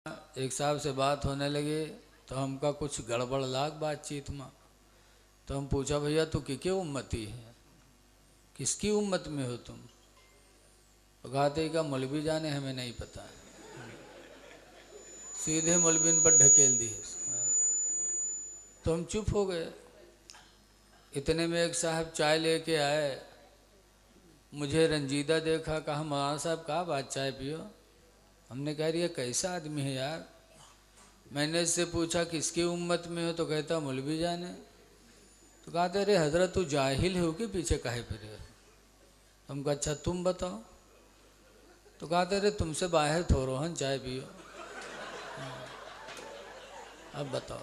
एक साहब से बात होने लगी तो हमका कुछ गड़बड़ लाग बातचीत में। तो हम पूछा, भैया तू की उम्मती है, किसकी उम्मत में हो तुम? तो कहते का मौलवी जाने, हमें नहीं पता है। सीधे मौलवीन पर ढकेल दी। तो हम चुप हो गए। इतने में एक साहब चाय लेके आए, मुझे रंजीदा देखा, कहा मौलाना साहब कहा बात चाय पियो। हमने कह रही है कैसा आदमी है यार। मैंने इससे पूछा किसकी उम्मत में हो, तो कहता मौलवी जाने। तो कहते अरे हजरत तू जाहिल हो कि पीछे काहे फिरे? हम कहा अच्छा तुम बताओ। तो कहते अरे तुमसे बाहर थोरो हन चाय पियो। अब बताओ,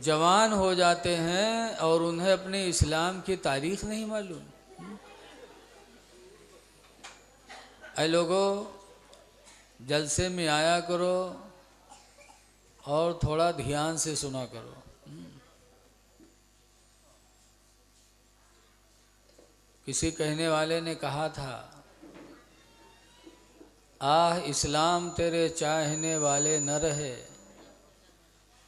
जवान हो जाते हैं और उन्हें अपने इस्लाम की तारीख नहीं मालूम। ऐ लोगों, जलसे में आया करो और थोड़ा ध्यान से सुना करो। किसी कहने वाले ने कहा था, आह इस्लाम तेरे चाहने वाले न रहे,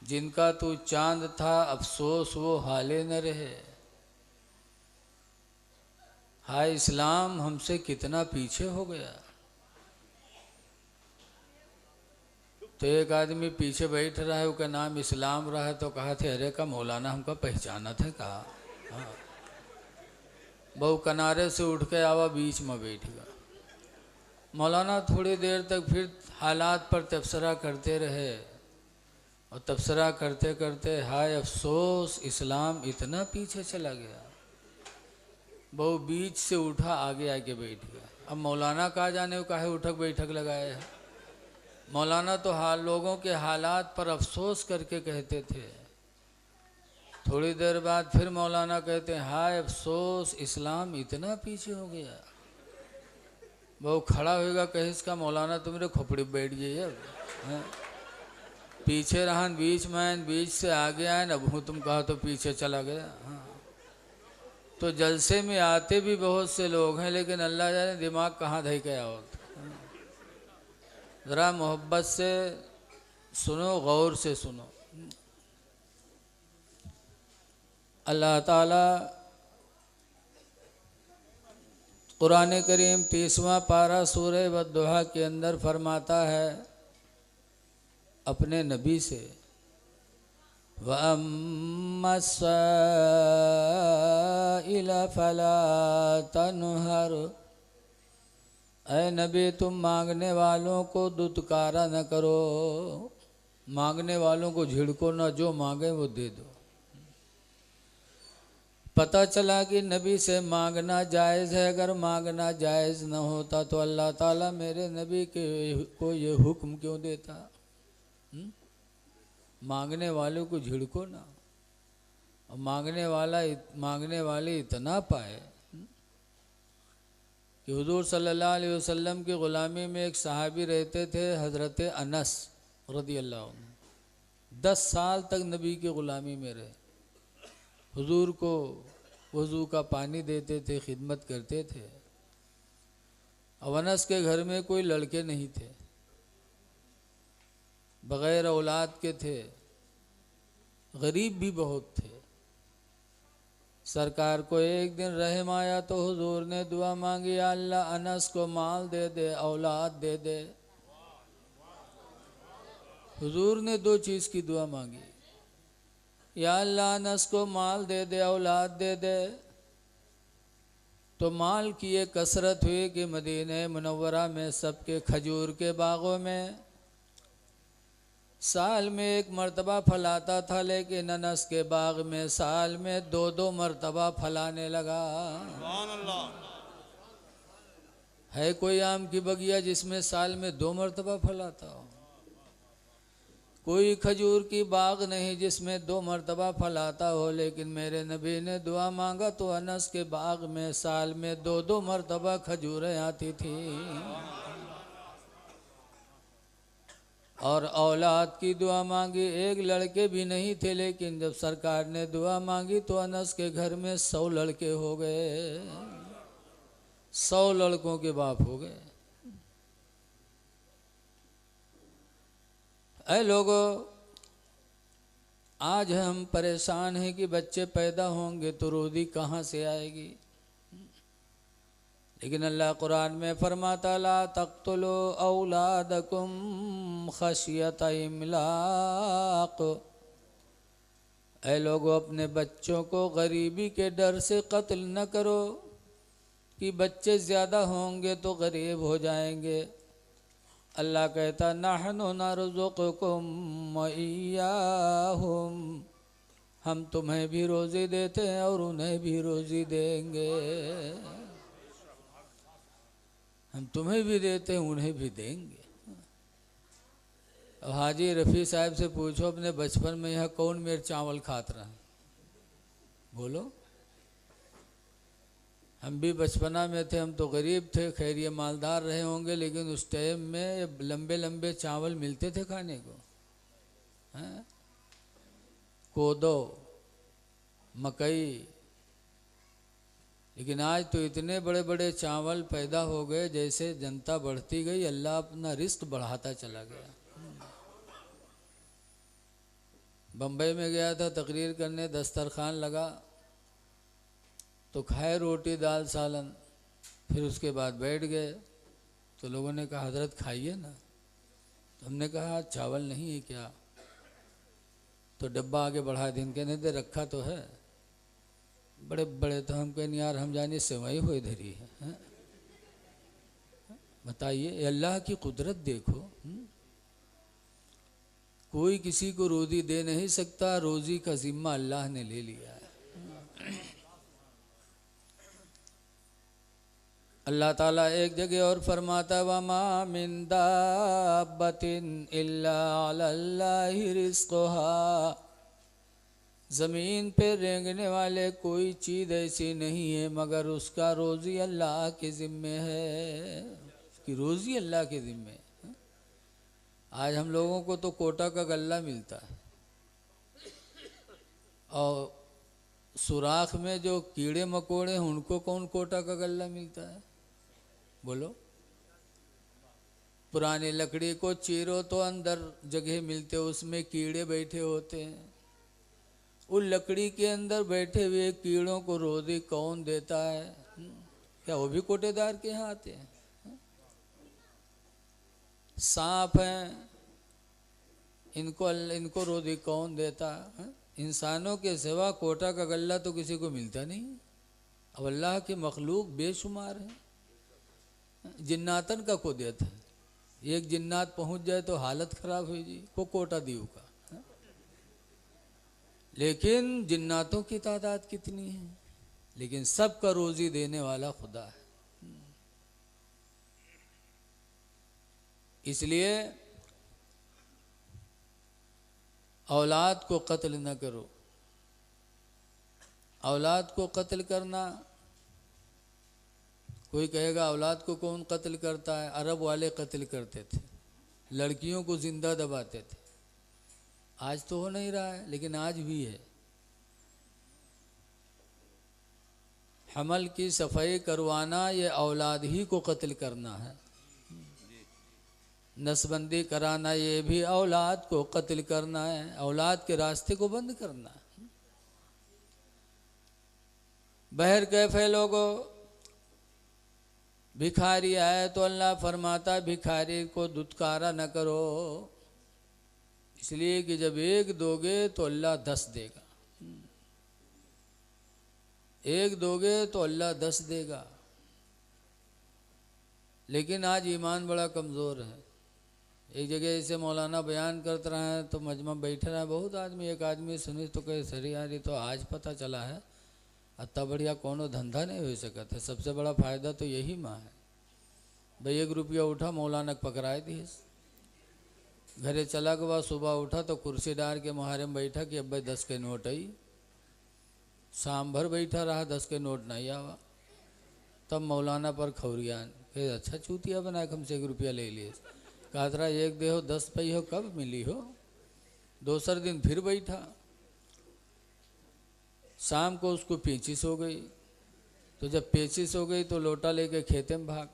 जिनका तू चांद था अफसोस वो हाले न रहे। हाय इस्लाम हमसे कितना पीछे हो गया। तो एक आदमी पीछे बैठ रहा है, उसका नाम इस्लाम रहा है। तो कहा थे अरे का मौलाना हमका पहचाना थे। कहा हाँ। बहु किनारे से उठ के आवा, बीच में बैठ गया। मौलाना थोड़ी देर तक फिर हालात पर तबसरा करते रहे और तबसरा करते करते हाय अफसोस इस्लाम इतना पीछे चला गया। बहु बीच से उठा, आगे आके बैठ गया। अब मौलाना कहा जाने वो काहे उठक बैठक लगाए है। मौलाना तो लोगों के हालात पर अफसोस करके कहते थे। थोड़ी देर बाद फिर मौलाना कहते हैं हाय अफसोस इस्लाम इतना पीछे हो गया। वो खड़ा होएगा कहे इसका मौलाना तुम्हारे खोपड़ी बैठ गई है। पीछे रहन बीच में, बीच से आगे आए न, अब तुम कहा तो पीछे चला गया। हाँ। तो जलसे में आते भी बहुत से लोग हैं, लेकिन अल्लाह जाने दिमाग कहाँ धई के आओ। ज़रा मोहब्बत से सुनो, गौर से सुनो। अल्लाह ताला कुरान करीम 30वां पारा सूरह वद्दुहा के अंदर फरमाता है अपने नबी से, वअम्मा साइला फला तनहर। ऐ नबी तुम मांगने वालों को दुत्कारा न करो, मांगने वालों को झिड़को न, जो मांगे वो दे दो। पता चला कि नबी से मांगना जायज़ है। अगर मांगना जायज़ न होता तो अल्लाह ताला मेरे नबी को ये हुक्म क्यों देता? मांगने वालों को झिड़को ना, और मांगने वाले इतना पाए कि हुजूर सल्लल्लाहु अलैहि वसल्लम की ग़ुलामी में एक सहाबी रहते थे, हज़रत अनस रज़ी अल्लाह अन्हु। 10 साल तक नबी की ग़ुलामी में रहे। हुजूर को वज़ू का पानी देते थे, खिदमत करते थे। अब अनस के घर में कोई लड़के नहीं थे, बग़ैर औलाद के थे, गरीब भी बहुत थे। सरकार को एक दिन रहम आया तो हुजूर ने दुआ मांगी, या अल्लाह अनस को माल दे दे, औलाद दे दे। हुजूर ने 2 चीज़ की दुआ मांगी, या अल्लाह अनस को माल दे दे, औलाद दे दे। तो माल की ये कसरत हुई कि मदीने मुनव्वरा में सबके खजूर के बागों में साल में 1 मरतबा फल आता था, लेकिन अनस के बाग में साल में 2-2 मरतबा फलाने लगा। है कोई आम की बगिया जिसमें साल में 2 मरतबा फल आता हो? कोई खजूर की बाग नहीं जिसमें 2 मरतबा फल आता हो। लेकिन मेरे नबी ने दुआ मांगा तो अनस के बाग में साल में 2-2 मरतबा खजूरें आती थी। और औलाद की दुआ मांगी, एक लड़के भी नहीं थे, लेकिन जब सरकार ने दुआ मांगी तो अनस के घर में 100 लड़के हो गए, 100 लड़कों के बाप हो गए। ऐ लोगों, आज हम परेशान हैं कि बच्चे पैदा होंगे तो रोज़ी कहाँ से आएगी। लेकिन अल्लाह कुरान में फरमाता ला तक़्तुलू औलादकुम खशियत इमलाक। ऐ लोगों, अपने बच्चों को गरीबी के डर से कत्ल न करो कि बच्चे ज़्यादा होंगे तो गरीब हो जाएंगे। अल्लाह कहता नहनु नरज़ुकुकुम व इय्याहुम, हम तुम्हें भी रोज़ी देते हैं और उन्हें भी रोज़ी देंगे। हम तुम्हें भी देते हैं उन्हें भी देंगे। अब हाजी रफ़ी साहब से पूछो अपने बचपन में यहाँ कौन मेरे चावल खात रहा, बोलो। हम भी बचपना में थे, हम तो गरीब थे, खैर ये मालदार रहे होंगे, लेकिन उस टाइम में लंबे लंबे चावल मिलते थे खाने को, हैं? कोदो, मकई। लेकिन आज तो इतने बड़े बड़े चावल पैदा हो गए, जैसे जनता बढ़ती गई अल्लाह अपना रिस्क बढ़ाता चला गया। बम्बई में गया था तकरीर करने, दस्तरखान लगा तो खाए रोटी दाल सालन, फिर उसके बाद बैठ गए तो लोगों ने कहा हजरत खाइए ना। तो हमने कहा चावल नहीं है क्या, तो डब्बा आगे बढ़ा दिन कहने दे रखा तो है, बड़े बड़े। तो हम कहने यार हम जाने सेवई हो इधर ही है। बताइए अल्लाह की कुदरत देखो। कोई किसी को रोज़ी दे नहीं सकता, रोज़ी का जिम्मा अल्लाह ने ले लिया है। अल्लाह ताला एक जगह और फरमाता वमा मिन दाब्बतिन इल्ला अलल्लाहि रिज़्क़ुहा, ज़मीन पे रेंगने वाले कोई चीज़ ऐसी नहीं है मगर उसका रोज़ी अल्लाह के ज़िम्मे है, कि रोज़ी अल्लाह के ज़िम्मे है। आज हम लोगों को तो कोटा का गल्ला मिलता है, और सुराख में जो कीड़े मकोड़े हैं उनको कौन कोटा का गल्ला मिलता है, बोलो। पुरानी लकड़ी को चीरो तो अंदर जगह मिलते, उसमें कीड़े बैठे होते हैं। उन लकड़ी के अंदर बैठे हुए कीड़ों को रोज़ी कौन देता है? क्या वो भी कोटेदार के यहाँ आते हैं? सांप हैं, इनको रोज़ी कौन देता है? इंसानों के सिवा कोटा का गल्ला तो किसी को मिलता नहीं। अब अल्लाह के मखलूक बेशुमार है, जिन्नातन का को देता है। एक जिन्नात पहुंच जाए तो हालत खराब हो जी, को कोटा दीव का। लेकिन जिन्नातों की तादाद कितनी है, लेकिन सबका रोज़ी देने वाला खुदा है। इसलिए औलाद को कत्ल न करो। औलाद को कत्ल करना, कोई कहेगा औलाद को कौन कत्ल करता है? अरब वाले कत्ल करते थे, लड़कियों को जिंदा दबाते थे। आज तो हो नहीं रहा है, लेकिन आज भी है। हमल की सफाई करवाना ये औलाद ही को कत्ल करना है। नसबंदी कराना ये भी औलाद को कत्ल करना है, औलाद के रास्ते को बंद करना है। बहर कैफे लोगों, भिखारी आए तो अल्लाह फरमाता भिखारी को दुत्कारा न करो, इसलिए कि जब एक दोगे तो अल्लाह 10 देगा, एक दोगे तो अल्लाह 10 देगा। लेकिन आज ईमान बड़ा कमज़ोर है। एक जगह ऐसे मौलाना बयान करते रहे हैं तो मजमा बैठे रहे बहुत आदमी, एक आदमी सुनी तो कहे सरी यार तो आज पता चला है अत्ता बढ़िया कोनो धंधा नहीं हो सकता है, सबसे बड़ा फ़ायदा तो यही माँ है। भाई 1 रुपया उठा मौलाना पकड़ाए दिए, घरे चला के बाद सुबह उठा तो कुर्सी डाल के मुहारे में बैठा कि अब भाई 10 के नोट आई। शाम भर बैठा रहा, 10 के नोट नहीं आवा। तब मौलाना पर खौरियान कहे अच्छा चूतिया बना के हमसे 1 रुपया ले लिए। कहा तरा 1 दे हो 10 पई हो, कब मिली हो? दूसरे दिन फिर बैठा, शाम को उसको पेचिश हो गई। तो जब पेचिश हो गई तो लोटा लेके खेते में भाग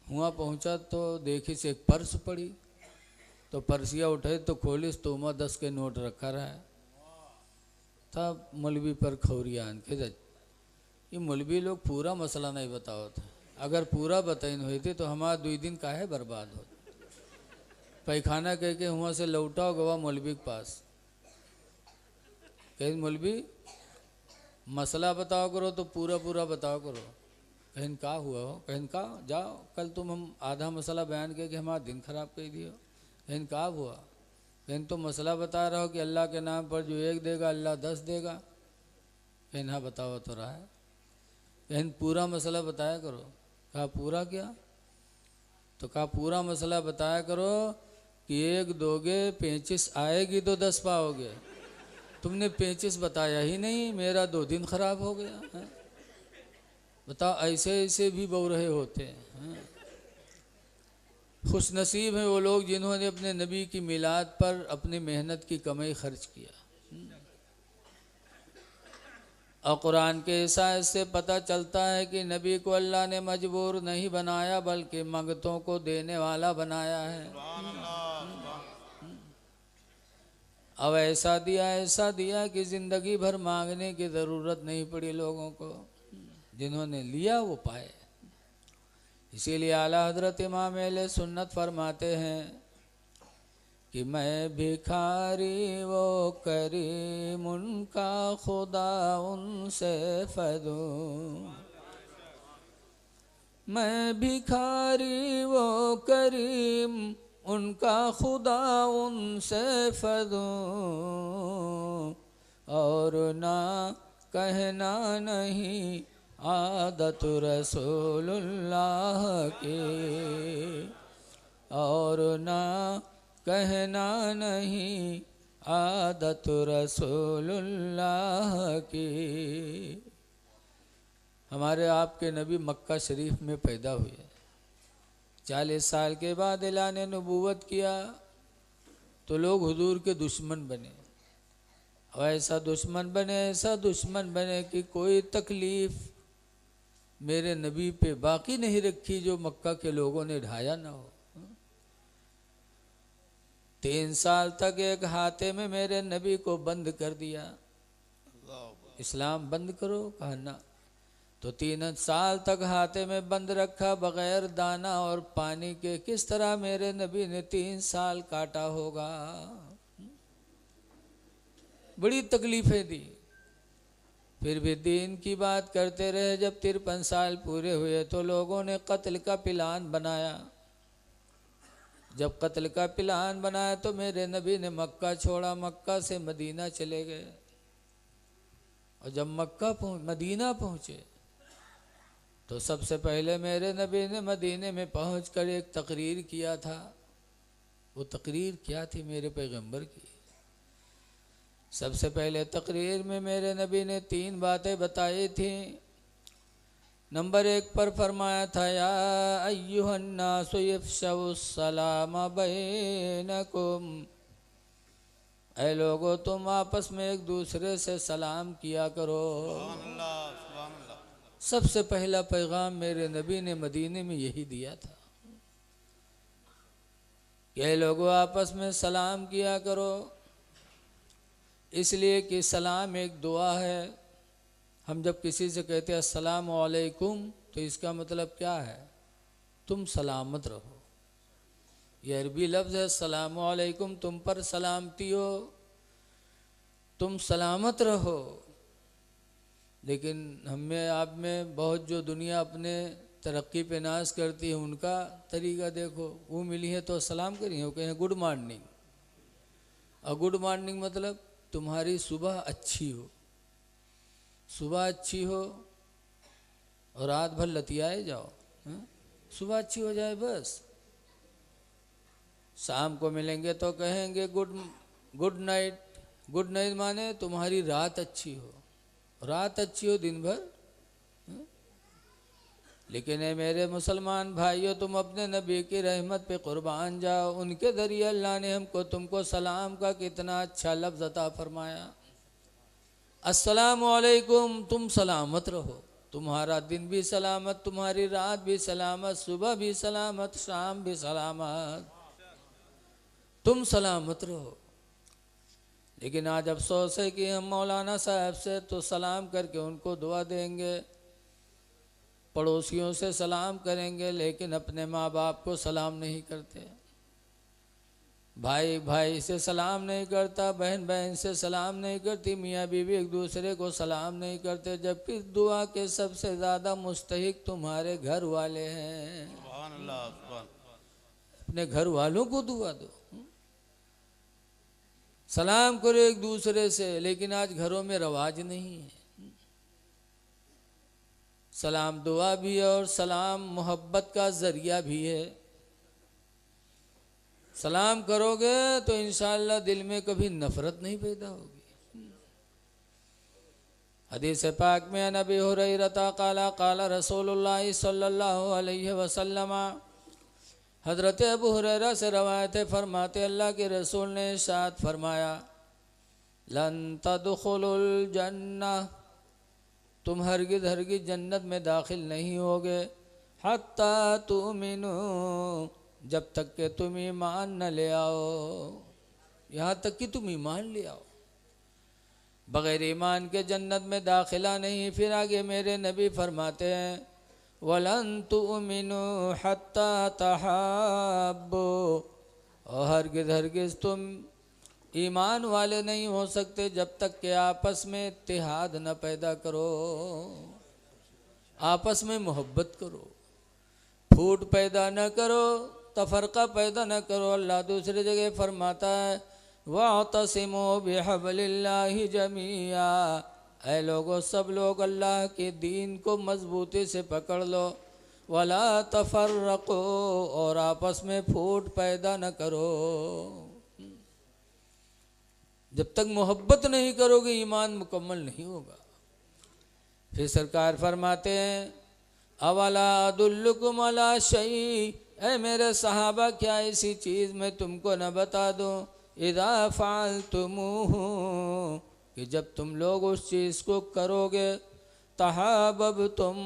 हुआ, पहुंचा तो देखी से एक पर्स पड़ी। तो परसिया उठे तो खोलिस तो उमा 10 के नोट रखा रहा है। तब मौलवी पर खौरिया आन के ये मौलवी लोग पूरा मसला नहीं बताओ थे। अगर पूरा बताइन हुई थी तो हमारा 2 दिन काहे बर्बाद हो। पैखाना कह के वहाँ से लौटाओ गवा मौलवी के पास, कहीं मौलवी मसला बताओ करो तो पूरा पूरा बताओ करो। कहीं का हुआ हो, कहीं का जाओ कल तुम हम आधा मसला बयान करके हमारा दिन खराब कर दियो। कहीं का हुआ, कहीं तो मसला बता रहा हो कि अल्लाह के नाम पर जो 1 देगा अल्लाह 10 देगा। कहीं हाँ बताओ तो रहा है, कहीं पूरा मसला बताया करो। कहा पूरा क्या, तो कहा पूरा मसला बताया करो कि 1 दोगे 35 आएगी तो 10 पाओगे। तुमने 35 बताया ही नहीं, मेरा 2 दिन खराब हो गया है। बताओ ऐसे ऐसे भी बहु रहे होते हैं। खुश नसीब हैं वो लोग जिन्होंने अपने नबी की मिलाद पर अपनी मेहनत की कमाई खर्च किया। और कुरान के हिसाब से पता चलता है कि नबी को अल्लाह ने मजबूर नहीं बनाया बल्कि मंगतों को देने वाला बनाया है। अब ऐसा दिया कि ज़िंदगी भर मांगने की ज़रूरत नहीं पड़ी लोगों को, जिन्होंने लिया वो पाए। इसीलिए आला हजरत इमाम अहले सुन्नत फरमाते हैं कि मैं भिखारी वो करीम उनका खुदा उनसे फदूं। मैं भिखारी वो करीम उनका खुदा उनसे फदूं। और ना कहना नहीं आदत रसूलुल्लाह की, और ना कहना नहीं आदत रसूलुल्लाह की। हमारे आपके नबी मक्का शरीफ में पैदा हुए, 40 साल के बाद ऐलान नबूवत किया तो लोग हुजूर के दुश्मन बने। और ऐसा दुश्मन बने कि कोई तकलीफ मेरे नबी पे बाकी नहीं रखी जो मक्का के लोगों ने ढाया ना हो। 3 साल तक एक हाथे में मेरे नबी को बंद कर दिया, इस्लाम बंद करो, कहा ना। तो 3 साल तक हाथे में बंद रखा बगैर दाना और पानी के। किस तरह मेरे नबी ने 3 साल काटा होगा, बड़ी तकलीफें दी। फिर भी दीन की बात करते रहे। जब 53 साल पूरे हुए तो लोगों ने कत्ल का प्लान बनाया। जब कत्ल का प्लान बनाया तो मेरे नबी ने मक्का छोड़ा, मक्का से मदीना चले गए। और जब मदीना पहुँचे तो सबसे पहले मेरे नबी ने मदीने में पहुंचकर एक तकरीर किया था। वो तकरीर क्या थी मेरे पैगंबर की? सबसे पहले तकरीर में मेरे नबी ने 3 बातें बताई थी। नंबर 1 पर फरमाया था या अय्युहन्नासु इफ्शउस्सलाम बैनकुम, ऐ लोगो तुम आपस में एक दूसरे से सलाम किया करो। सबसे पहला पैगाम मेरे नबी ने मदीने में यही दिया था कि ऐ लोगो आपस में सलाम किया करो। इसलिए कि सलाम एक दुआ है। हम जब किसी से कहते हैं अस्सलाम वालेकुम तो इसका मतलब क्या है? तुम सलामत रहो। ये अरबी लफ्ज़ है अस्सलाम वालेकुम, तुम पर सलामती हो, तुम सलामत रहो। लेकिन हमें आप में बहुत जो दुनिया अपने तरक्की पे नाज करती है उनका तरीका देखो। वो मिली है तो सलाम करिए, वो कहें गुड मॉर्निंग। और गुड मॉर्निंग मतलब तुम्हारी सुबह अच्छी हो, सुबह अच्छी हो और रात भर लतियाए जाओ। सुबह अच्छी हो जाए बस। शाम को मिलेंगे तो कहेंगे गुड नाइट। गुड नाइट माने तुम्हारी रात अच्छी हो, रात अच्छी हो दिन भर। लेकिन है मेरे मुसलमान भाइयों, तुम अपने नबी की रहमत पे कुर्बान जाओ। उनके ज़रिए अल्लाह ने हमको तुमको सलाम का कितना अच्छा लफ्ज़ अता फरमाया। अस्सलामु अलैकुम, तुम सलामत रहो। तुम्हारा दिन भी सलामत, तुम्हारी रात भी सलामत, सुबह भी सलामत, शाम भी सलामत। तुम सलामत रहो। लेकिन आज अफसोस है कि हम मौलाना साहब से तो सलाम करके उनको दुआ देंगे, पड़ोसियों से सलाम करेंगे, लेकिन अपने माँ बाप को सलाम नहीं करते। भाई भाई से सलाम नहीं करता, बहन बहन से सलाम नहीं करती, मियाँ बीवी एक दूसरे को सलाम नहीं करते, जबकि दुआ के सबसे ज़्यादा मुस्तहिक तुम्हारे घर वाले हैं। सुभान अल्लाह, सुभान। अपने घर वालों को दुआ दो, सलाम करो एक दूसरे से। लेकिन आज घरों में रवाज नहीं है। सलाम दुआ भी है और सलाम मोहब्बत का जरिया भी है। सलाम करोगे तो इंशाअल्लाह दिल में कभी नफरत नहीं पैदा होगी। हदीस पाक में नबी हुरैरा क़ाला क़ाला रसूलुल्लाह सल्लल्लाहु अलैहि वसल्लम, हज़रत अबू हुरैरा से रवायत है, फरमाते अल्लाह के रसूल ने इरशाद फरमाया, लन तदखुलुल जन्नह, तुम हरगिज़ हरगिज़ जन्नत में दाखिल नहीं होगे, हत्ता तुमिनु, जब तक कि तुम ईमान न ले आओ। यहाँ तक कि तुम ईमान ले आओ। बग़ैर ईमान के जन्नत में दाखिला नहीं। फिर आगे मेरे नबी फरमाते हैं, वलन तुमिनु हत्ता तहाब्बु, और हरगिज़ हरगिज़ तुम ईमान वाले नहीं हो सकते जब तक कि आपस में इत्तेहाद न पैदा करो, आपस में मोहब्बत करो, फूट पैदा न करो, तफरका पैदा न करो। अल्लाह दूसरी जगह फरमाता है, वअतसिमू बिहब्लिल्लाहि जमीआ, ऐ लोगो सब लोग अल्लाह के दीन को मजबूती से पकड़ लो, वला तफर्रको, और आपस में फूट पैदा न करो। जब तक मोहब्बत नहीं करोगे ईमान मुकम्मल नहीं होगा। फिर सरकार फरमाते हैं, अवला अदुल्लुकुम अला शै, ऐ मेरे सहाबा क्या इसी चीज़ में तुमको न बता दूं, इज़ा फ़अलतुमूहु, कि जब तुम लोग उस चीज़ को करोगे, तहाबबतुम,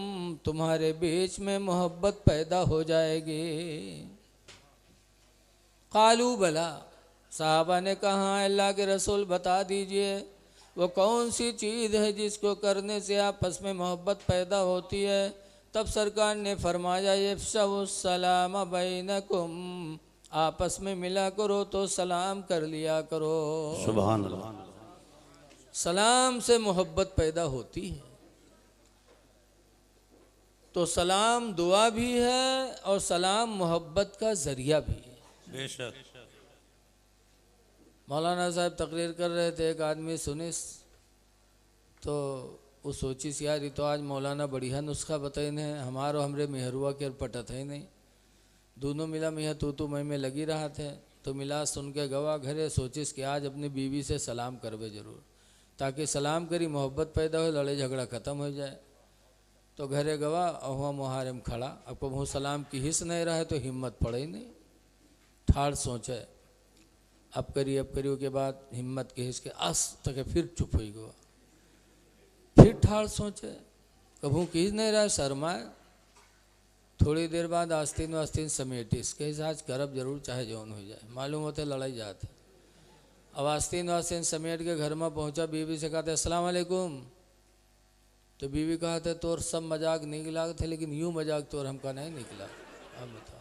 तुम्हारे बीच में मोहब्बत पैदा हो जाएगी। क़ालू बला, साहबा ने कहा अल्लाह के रसूल बता दीजिए वो कौन सी चीज़ है जिसको करने से आपस में मोहब्बत पैदा होती है। तब सरकार ने फरमाया, इफ़शउस्सलाम बैनकुम, आपस में मिला करो तो सलाम कर लिया करो। सुभान अल्लाह। सलाम से मोहब्बत पैदा होती है। तो सलाम दुआ भी है और सलाम मोहब्बत का ज़रिया भी है। बेशक। मौलाना साहब तकरीर कर रहे थे, एक आदमी सुनिस तो वो सोचिस, यार ये तो आज मौलाना बढ़िया नुस्खा बताए ने, हमारो हमरे मेहरुआ के पटत है नहीं। दोनों मिला मियाँ तू मैं लगी रहा थे, तो मिला सुन के गवा घरे, सोचिस कि आज अपनी बीवी से सलाम करवे जरूर, ताकि सलाम करी मोहब्बत पैदा हो, लड़ाई झगड़ा ख़त्म हो जाए। तो घरे गवा अहुआ मुहारे में खड़ा, अब कहूँ सलाम की हिस्स नहीं रहा है तो हिम्मत पड़े ही नहीं। ठाड़ सोचे अब करियो के बाद हिम्मत के हिस्स के आस तक फिर चुप हो गया। फिर ठाड़ सोचे कभू की नहीं रहा, शर्माए। थोड़ी देर बाद आस्तीन वास्तीन समेटिस के आज करब जरूर चाहे जौन हो जाए, मालूम होते लड़ाई जाते। अब आस्तीन वास्तीन समेट के घर में पहुंचा, बीवी से कहते अस्सलाम वालेकुम। तो बीवी कहते तोर सब मजाक निकला थे, लेकिन यूं मजाक तोर हमका नहीं निकला। अब बताओ,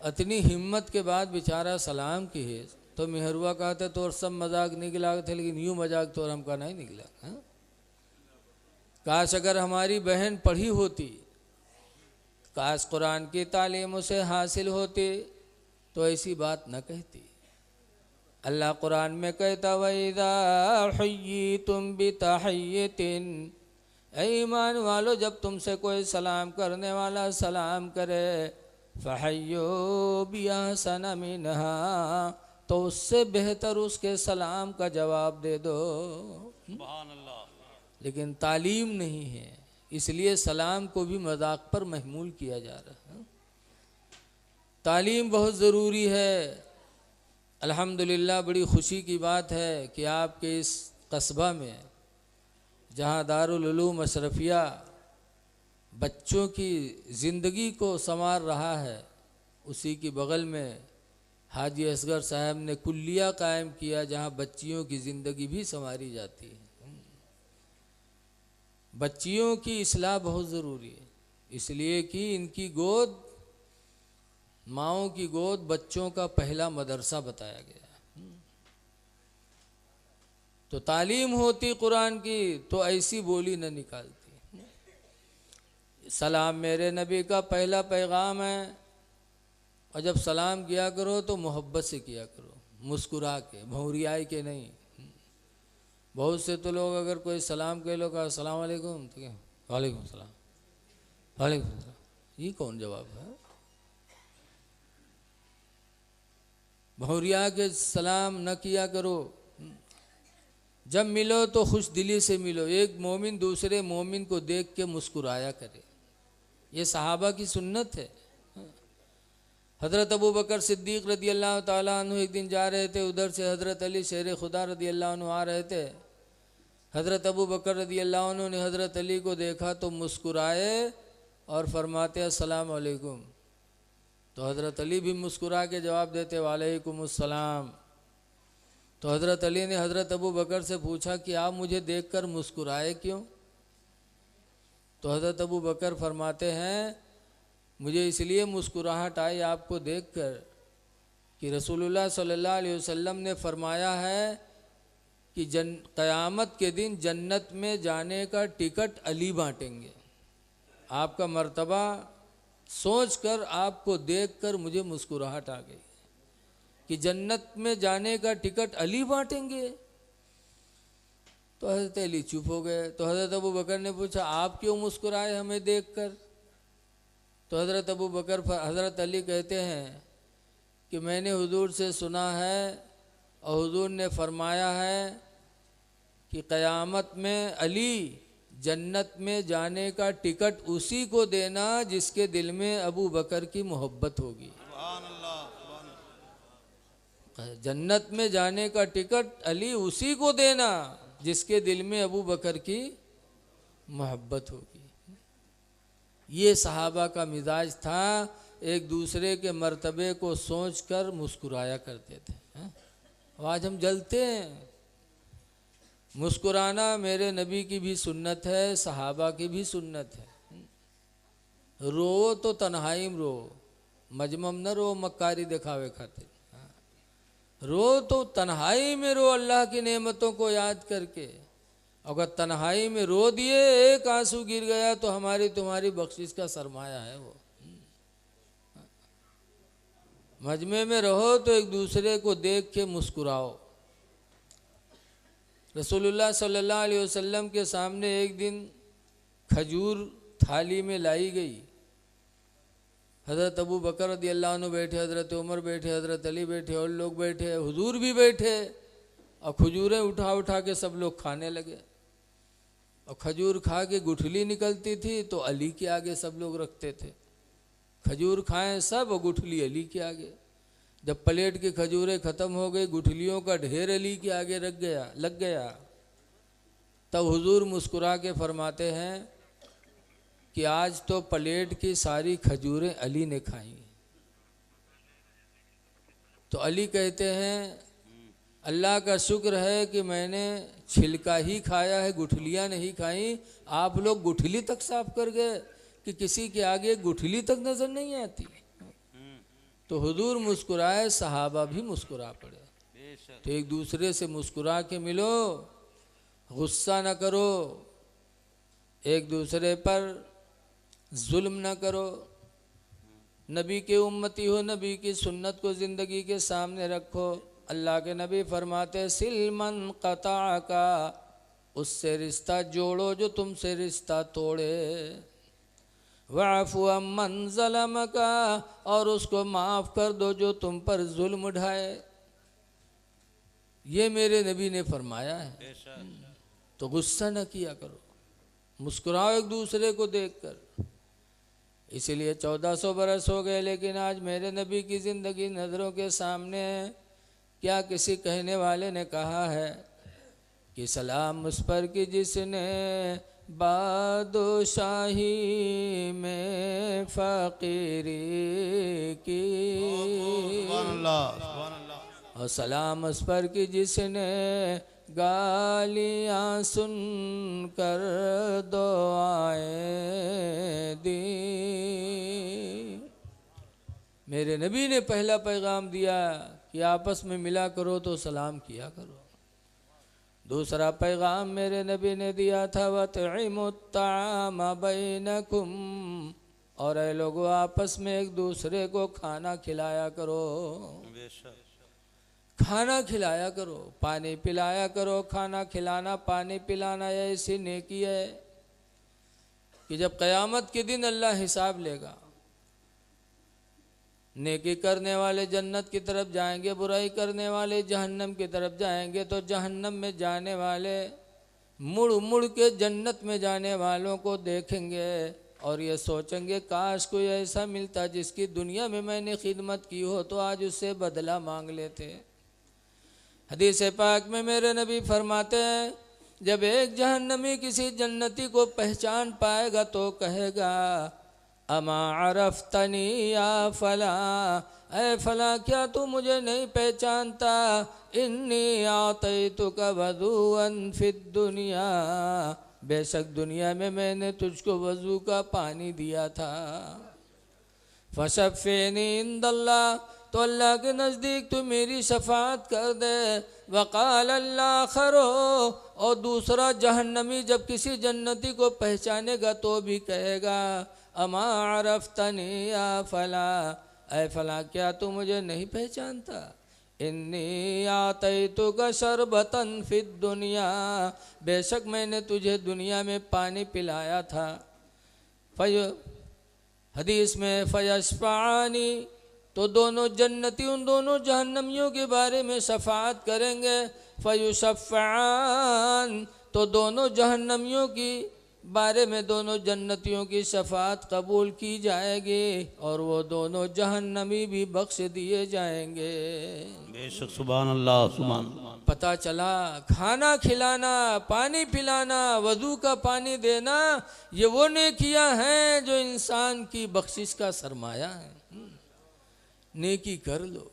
इतनी हिम्मत के बाद बेचारा सलाम की है। तो मेहरुआ कहते तोर सब मजाक निकला थे, लेकिन यूं मजाक तोर हमका नहीं निकला। काश अगर हमारी बहन पढ़ी होती, काश कुरान की तालीम उसे हासिल होती, तो ऐसी बात न कहती। अल्लाह कुरान में कहता, वइज़ा हुय्यितुम बितहिय्यतिन, ऐ ईमान वालो जब तुमसे कोई सलाम करने वाला सलाम करे, फ़हय्यू बिअहसन मिनहा, तो उससे बेहतर उसके सलाम का जवाब दे दो। सुभान अल्लाह। लेकिन तालीम नहीं है, इसलिए सलाम को भी मजाक पर महमूल किया जा रहा है। तालीम बहुत ज़रूरी है। अल्हम्दुलिल्लाह बड़ी खुशी की बात है कि आपके इस कस्बा में जहाँ दारुल उलूम अशरफिया बच्चों की ज़िंदगी को संवार रहा है, उसी की बगल में हाजी असगर साहब ने कुल्लिया कायम किया जहाँ बच्चियों की ज़िंदगी भी संवारी जाती है। बच्चियों की इस्लाह बहुत ज़रूरी है, इसलिए कि इनकी गोद, माँओं की गोद बच्चों का पहला मदरसा बताया गया। तो तालीम होती कुरान की तो ऐसी बोली न निकालती। सलाम मेरे नबी का पहला पैगाम है, और जब सलाम किया करो तो मोहब्बत से किया करो, मुस्कुरा के, भौरियाई के नहीं। बहुत से तो लोग अगर कोई सलाम कह लो, कहा अस्सलाम वालेकुम, तो क्या वालेकुम सलाम, वालेकुम सलाम, ये कौन जवाब है? भौरिया के सलाम न किया करो। जब मिलो तो खुश दिली से मिलो, एक मोमिन दूसरे मोमिन को देख के मुस्कुराया करे, ये सहाबा की सुन्नत है। हज़रत अबू बकर सिद्दीक़ रदी अल्लाह ताला अन्हु एक दिन जा रहे थे, उधर से हज़रत अली शेर खुदा रदी अल्लाह अन्हु आ रहे थे। हज़रत अबू बकर रदी अल्लाह अन्हु ने हज़रत अली को देखा तो मुस्कुराए और फरमाते अस्सलाम वालेकुम। तो हज़रत अली भी मुस्कुरा के जवाब देते वालेकुम अस्सलाम। तो हज़रत अली ने हज़रत अबू बकर से पूछा कि आप मुझे देखकर मुस्कुराए क्यों? तो हज़रत अबू बकर फरमाते हैं मुझे इसलिए मुस्कुराहट आई आपको देखकर कि रसूलुल्लाह सल्लल्लाहु अलैहि वसल्लम ने फरमाया है कि क़यामत के दिन जन्नत में जाने का टिकट अली बांटेंगे। आपका मर्तबा सोचकर, आपको देखकर मुझे मुस्कुराहट आ गई कि जन्नत में जाने का टिकट अली बांटेंगे। तो हज़रत अली चुप हो गए। तो हज़रत अबू बकर ने पूछा आप क्यों मुस्कुराए हमें देखकर? तो हज़रत अबू बकर, हज़रत अली कहते हैं कि मैंने हुजूर से सुना है और हुजूर ने फरमाया है कि क़यामत में अली जन्नत में जाने का टिकट उसी को देना जिसके दिल में अबू बकर की मोहब्बत होगी। सुभान अल्लाह, सुभान अल्लाह। जन्नत में जाने का टिकट अली उसी को देना जिसके दिल में अबू बकर की मोहब्बत होगी। ये सहाबा का मिजाज था, एक दूसरे के मर्तबे को सोचकर मुस्कुराया करते थे। आज हम जलते हैं। मुस्कुराना मेरे नबी की भी सुन्नत है, सहाबा की भी सुन्नत है। रो तो तन्हाई में रो, मजमम न रो मक्कारी दिखावे खातिर। रो तो तन्हाई में रो, अल्लाह की नेमतों को याद करके। अगर तन्हाई में रो दिए, एक आंसू गिर गया तो हमारी तुम्हारी बख्शिश का सरमाया है वो। मजमे में रहो तो एक दूसरे को देख के मुस्कुराओ। रसूलुल्लाह सल्लल्लाहु अलैहि वसल्लम के सामने एक दिन खजूर थाली में लाई गई। हज़रत अबू बकर रज़ी अल्लाह अन्हु बैठे, हज़रत उमर बैठे, हज़रत अली बैठे और लोग बैठे, हुजूर भी बैठे, और खजूरें उठा उठा के सब लोग खाने लगे। और खजूर खा के गुठली निकलती थी तो अली के आगे सब लोग रखते थे। खजूर खाएं सब और गुठली अली के आगे। जब प्लेट की खजूरें ख़त्म हो गई, गुठलियों का ढेर अली के आगे लग गया। तब हुजूर मुस्कुरा के फरमाते हैं कि आज तो प्लेट की सारी खजूरें अली ने खाई। तो अली कहते हैं अल्लाह का शुक्र है कि मैंने छिलका ही खाया है, गुठलियाँ नहीं खाई। आप लोग गुठली तक साफ कर गए कि किसी के आगे गुठली तक नज़र नहीं आती। तो हुजूर मुस्कुराए, सहाबा भी मुस्कुरा पड़े। तो एक दूसरे से मुस्कुरा के मिलो, गुस्सा न करो, एक दूसरे पर जुल्म न करो। नबी के उम्मती हो, नबी की सुन्नत को ज़िंदगी के सामने रखो। अल्लाह के नबी फरमाते सिलमन कता का, उससे रिश्ता जोड़ो जो तुमसे रिश्ता तोड़े। वाफ़ु अम्मन ज़लम का, और उसको माफ़ कर दो जो तुम पर जुल्म उठाए। ये मेरे नबी ने फरमाया है। तो गुस्सा न किया करो, मुस्कुराओ एक दूसरे को देखकर। इसीलिए 1400 बरस हो गए, लेकिन आज मेरे नबी की ज़िंदगी नज़रों के सामने है। क्या किसी कहने वाले ने कहा है कि सलाम उस पर कि जिसने बादशाही में फ़कीरी की। सुभान अल्लाह, सुभान अल्लाह। और सलाम उस पर कि जिसने गालियाँ सुन कर दुआएं दी। मेरे नबी ने पहला पैगाम दिया कि आपस में मिला करो तो सलाम किया करो। दूसरा पैगाम मेरे नबी ने दिया था वतइमुत्ताम बैनकुम, और ऐ लोगों आपस में एक दूसरे को खाना खिलाया करो। बेशक। खाना खिलाया करो, पानी पिलाया करो। खाना खिलाना, पानी पिलाना ऐसी नेकी है कि जब क़यामत के दिन अल्लाह हिसाब लेगा, नेकी करने वाले जन्नत की तरफ जाएंगे, बुराई करने वाले जहन्नम की तरफ जाएंगे। तो जहन्नम में जाने वाले मुड़ मुड़ के जन्नत में जाने वालों को देखेंगे और ये सोचेंगे काश कोई ऐसा मिलता जिसकी दुनिया में मैंने खिदमत की हो तो आज उससे बदला मांग लेते। हदीस पाक में मेरे नबी फरमाते हैं, जब एक जहन्नमी किसी जन्नती को पहचान पाएगा तो कहेगा अमा अरफ्तनी या फला, ऐ फला क्या तू मुझे नहीं पहचानता। इन्नी आतैतुका वज़ूअन फिद दुनिया, बेशक दुनिया में मैंने तुझको वज़ू का पानी दिया था। फशफ़नी इंदल्लाह, तो अल्लाह के नज़दीक तू मेरी शफाअत कर दे। वक़ाल अल्लाह खरो, और दूसरा जहन्नमी जब किसी जन्नती को पहचानेगा तो भी कहेगा अमा अरफ्तनी या फला, ऐ फला क्या तू मुझे नहीं पहचानता। इन्नी आतैतुका शरबतन फिद दुनिया, बेशक मैंने तुझे दुनिया में पानी पिलाया था। हदीस में फयशफ़ानी, तो दोनों जन्नती उन दोनों जहन्नमियों के बारे में शफाअत करेंगे। फयुशफ़ान, तो दोनों जहन्नमियों की बारे में दोनों जन्नतियों की शफाअत कबूल की जाएगी और वो दोनों जहन्नमी भी बख्श दिए जाएंगे। बेशक। सुभान अल्लाह, सुभान अल्लाह। पता चला खाना खिलाना, पानी पिलाना, वज़ू का पानी देना, ये वो नेकियां हैं जो इंसान की बख्शिश का सरमाया है। नेकी कर लो।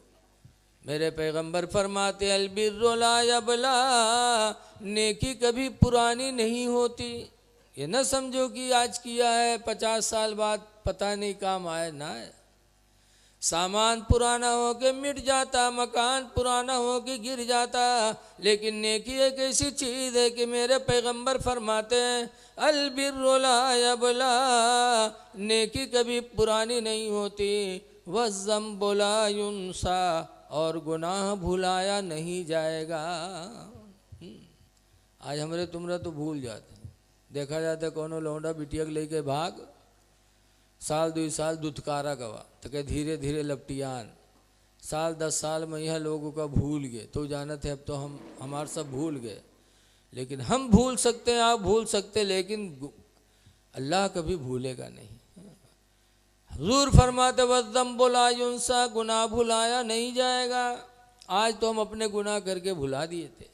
मेरे पैगंबर फरमाते अलबिर्रु ला यबला, नेकी कभी पुरानी नहीं होती। ये न समझो कि आज किया है 50 साल बाद पता नहीं काम आए ना है। सामान पुराना हो के मिट जाता, मकान पुराना हो के गिर जाता, लेकिन नेकी एक ऐसी चीज़ है कि मेरे पैगंबर फरमाते हैं अलबिर्रु ला यबला, नेकी कभी पुरानी नहीं होती। वज़्ज़म्बु ला युन्सा, और गुनाह भुलाया नहीं जाएगा। आज हमरे तुमरा तो भूल जाते, देखा जाता है कोनो लौंडा बिटिया के लेके भाग, साल 2 साल दुत्कारा गवा तो कहे धीरे धीरे लपटियान, साल 10 साल में यह लोगों का भूल गए। तो जानते हैं अब तो हम हमारे सब भूल गए, लेकिन हम भूल सकते हैं, आप भूल सकते, लेकिन अल्लाह कभी भूलेगा नहीं। हुजूर फरमाते वज़्ज़म्बु ला युन्सा, गुनाह भुलाया नहीं जाएगा। आज तो हम अपने गुनाह करके भुला दिए थे,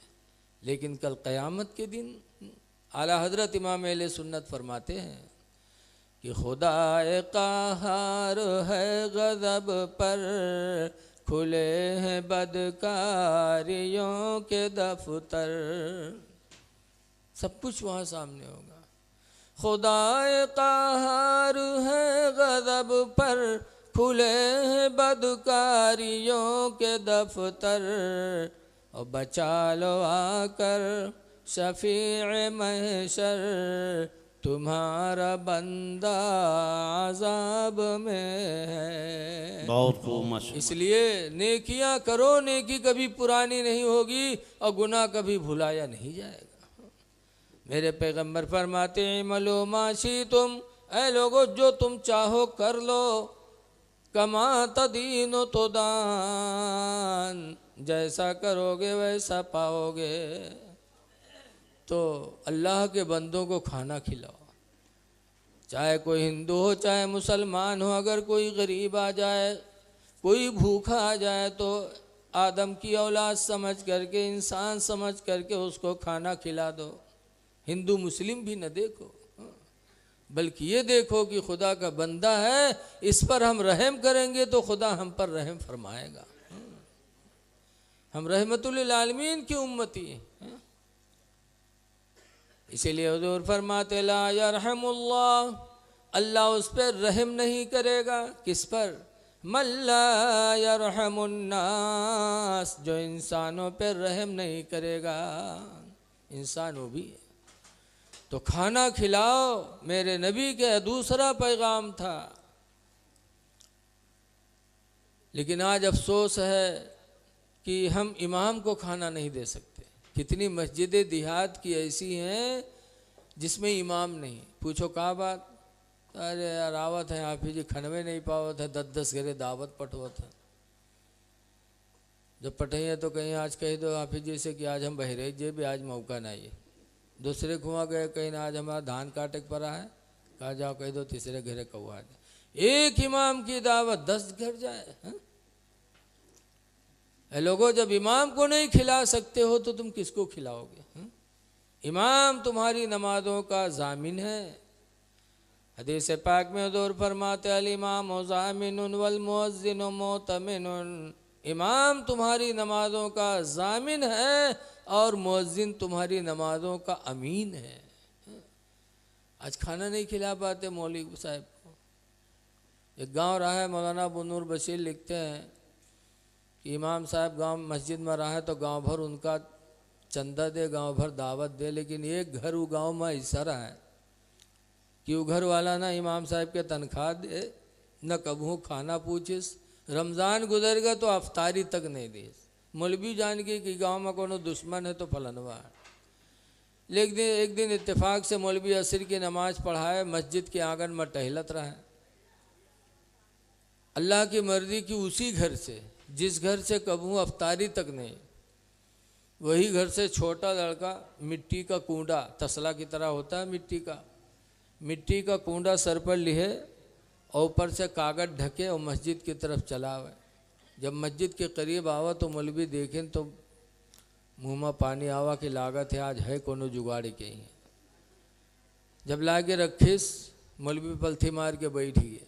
लेकिन कल क़यामत के दिन आला हज़रत इमाम अहले सुन्नत फरमाते हैं कि खुदाए क़हार है गज़ब पर, खुले हैं बदकारियों के दफ्तर। सब कुछ वहाँ सामने होगा। खुदाए क़हार है गज़ब पर, खुले हैं बदकारियों के दफ्तर। और बचा लो आकर शफ़ीए महशर, तुम्हारा बंदा अज़ाब में है। बहुत खूब माशाअल्लाह। इसलिए नेकियां करो, नेकी कभी पुरानी नहीं होगी और गुनाह कभी भुलाया नहीं जाएगा। मेरे पैगंबर फरमाते हैं इमलो माशी तुम, ऐ लोगो जो तुम चाहो कर लो। कमा तदीनो तो दान, जैसा करोगे वैसा पाओगे। तो अल्लाह के बंदों को खाना खिलाओ, चाहे कोई हिंदू हो चाहे मुसलमान हो। अगर कोई गरीब आ जाए, कोई भूखा आ जाए, तो आदम की औलाद समझ करके, इंसान समझ करके उसको खाना खिला दो। हिंदू मुस्लिम भी न देखो। बल्कि ये देखो कि खुदा का बंदा है, इस पर हम रहम करेंगे तो खुदा हम पर रहम फरमाएगा। हम रहमतुल आलमीन की उम्मती हैं। इसीलिए हुजूर फरमाते ला यरहमुल्लाह, अल्लाह उस पर रहम नहीं करेगा। किस पर? मल्ला यरहमुन्नास, जो इंसानों पर रहम नहीं करेगा। इंसान वो भी है। तो खाना खिलाओ मेरे नबी के दूसरा पैगाम था। लेकिन आज अफसोस है कि हम इमाम को खाना नहीं दे सकते। कितनी मस्जिदें देहात की ऐसी हैं जिसमें इमाम नहीं। पूछो का बात? अरे यार आवत है आप ही जी खनवे नहीं पावत है, 10-10 घरे दावत पटवत है। जब पटैया तो कहीं आज कह दो आप ही जी से कि आज हम बहरे जे भी आज मौका नहीं है। दूसरे खुआ गए कहीं ना आज हमारा धान काटे पड़ा है, कहा जाओ कह दो तीसरे घरे कौआ जाए। एक इमाम की दावत 10 घर जाए। लोगों जब इमाम को नहीं खिला सकते हो तो तुम किसको खिलाओगे? इमाम तुम्हारी नमाजों का जामिन है। हदीस पाक में हुजूर फरमाते अल इमाम ज़ामिनुन वल मुअज्जिनु मुतमिनुन, इमाम तुम्हारी नमाजों का जामिन है और मुअज्जिन तुम्हारी नमाजों का अमीन है। आज खाना नहीं खिला पाते मौलवी साहब को। एक गांव रहा है, मौलाना अबू नूर बशीर लिखते हैं कि इमाम साहब गांव मस्जिद में रहा है तो गांव भर उनका चंदा दे, गांव भर दावत दे, लेकिन एक घर वो गांव में ऐसा रहा है कि वो घर वाला ना इमाम साहब के तनख्वाह दे, न कबू खाना पूछिस, रमज़ान गुजर गया तो अफ्तारी तक नहीं दी। मौलवी जान गई कि गांव में कोनो दुश्मन है तो फलनवा है। लेकिन एक दिन इत्तेफाक से मौलवी असर की नमाज पढ़ाए, मस्जिद के आंगन में टहलत रहा है। अल्लाह की मर्जी की उसी घर से, जिस घर से कबू अफ्तारी तक नहीं, वही घर से छोटा लड़का मिट्टी का कूंडा, तसला की तरह होता है मिट्टी का कूंडा सर पर लिए और ऊपर से कागज ढके और मस्जिद की तरफ चला आवे। जब मस्जिद के करीब आवा तो मौलवी देखें तो मुँह में पानी आवा कि लागत है आज है कोनो जुगाड़ के ही। जब लाके रखिस मौलवी पलथी मार के बैठ गए।